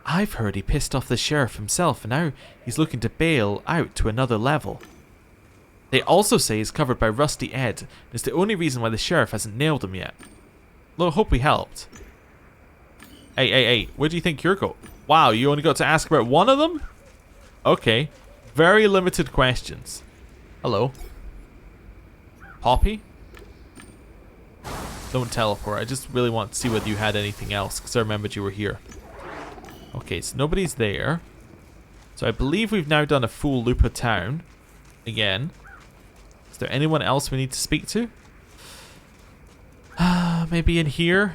I've heard he pissed off the sheriff himself and now he's looking to bail out to another level. They also say he's covered by Rusty Ed, and it's the only reason why the sheriff hasn't nailed him yet. Well, hope we helped. Hey, where do you think you're going? Wow, you only got to ask about one of them? Okay, very limited questions. Hello. Poppy? Don't teleport. I just really want to see whether you had anything else because I remembered you were here. Okay, so nobody's there. So I believe we've now done a full loop of town. Again. Is there anyone else we need to speak to? Maybe in here?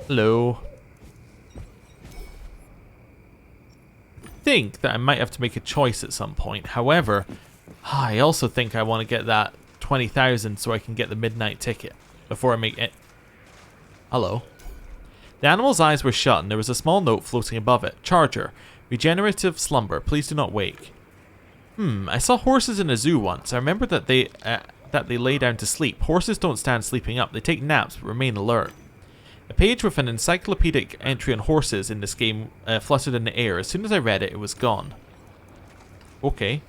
Hello. I think that I might have to make a choice at some point. However, I also think I want to get that 20,000 so I can get the midnight ticket before I make it. Hello. The animal's eyes were shut and there was a small note floating above it. Charger. Regenerative slumber. Please do not wake. I saw horses in a zoo once. I remember that they lay down to sleep. Horses don't stand sleeping up. They take naps but remain alert. A page with an encyclopedic entry on horses in this game fluttered in the air. As soon as I read it, it was gone. Okay.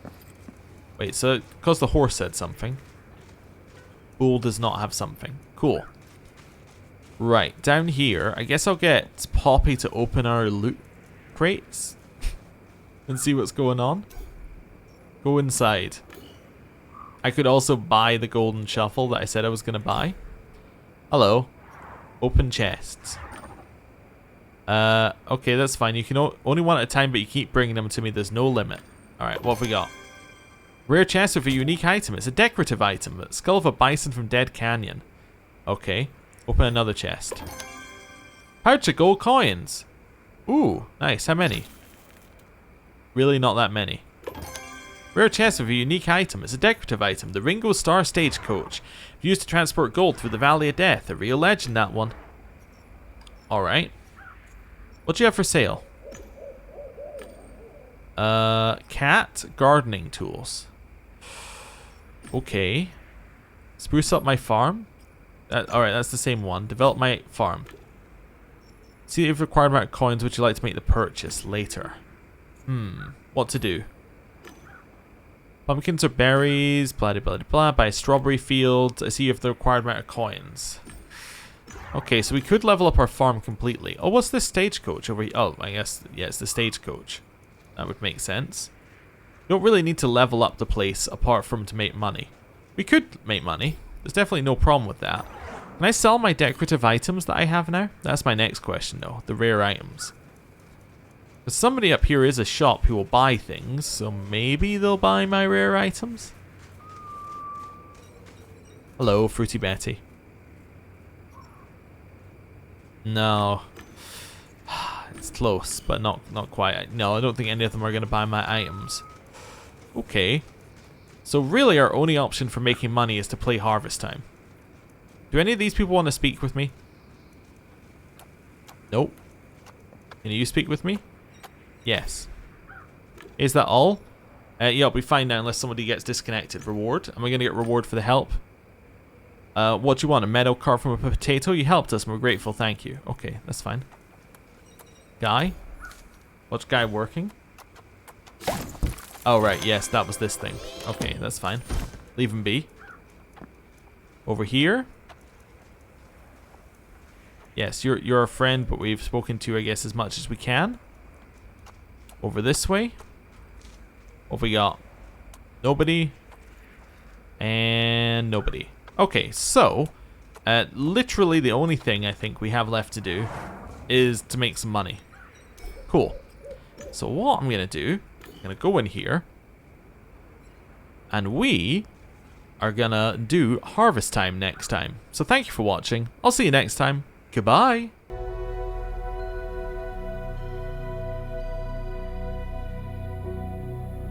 Wait, so because the horse said something. Bull does not have something. Cool. Right, down here, I guess I'll get Poppy to open our loot crates and see what's going on. Go inside. I could also buy the golden shovel that I said I was going to buy. Hello. Open chests. Okay, that's fine. You can only one at a time, but you keep bringing them to me. There's no limit. Alright, what have we got? Rare chest with a unique item. It's a decorative item. The skull of a bison from Dead Canyon. Okay. Open another chest. Pouch of gold coins. Ooh, nice. How many? Really not that many. Rare chest with a unique item. It's a decorative item. The Ringo Star Stagecoach. Used to transport gold through the Valley of Death. A real legend, that one. Alright. What do you have for sale? Cat gardening tools. Okay. Spruce up my farm. Alright, that's the same one. Develop my farm. See if required amount of coins would you like to make the purchase later. What to do? Pumpkins or berries, blah blah blah blah. Buy a strawberry field. I see if the required amount of coins. Okay, so we could level up our farm completely. Oh, what's this stagecoach over here? Oh, I guess, yeah, it's the stagecoach. That would make sense. You don't really need to level up the place apart from to make money. We could make money. There's definitely no problem with that. Can I sell my decorative items that I have now? That's my next question, though. The rare items. Because somebody up here is a shop who will buy things, so maybe they'll buy my rare items? Hello, Fruity Betty. No. It's close, but not quite. No, I don't think any of them are going to buy my items. Okay. So really our only option for making money is to play Harvest Time. Do any of these people want to speak with me? Nope. Can you speak with me? Yes. Is that all? Yeah, I'll be fine now unless somebody gets disconnected. Reward? Am I going to get reward for the help? What do you want? A meadow cart from a potato? You helped us and we're grateful, thank you. Okay, that's fine. Guy? What's guy working? Oh, right, yes, that was this thing. Okay, that's fine. Leave him be. Over here? Yes, you're a friend, but we've spoken to, I guess, as much as we can. Over this way. What have we got? Nobody. And nobody. Okay, so, literally the only thing I think we have left to do is to make some money. Cool. So what I'm going to do, I'm going to go in here, and we are going to do Harvest Time next time. So thank you for watching. I'll see you next time. Goodbye.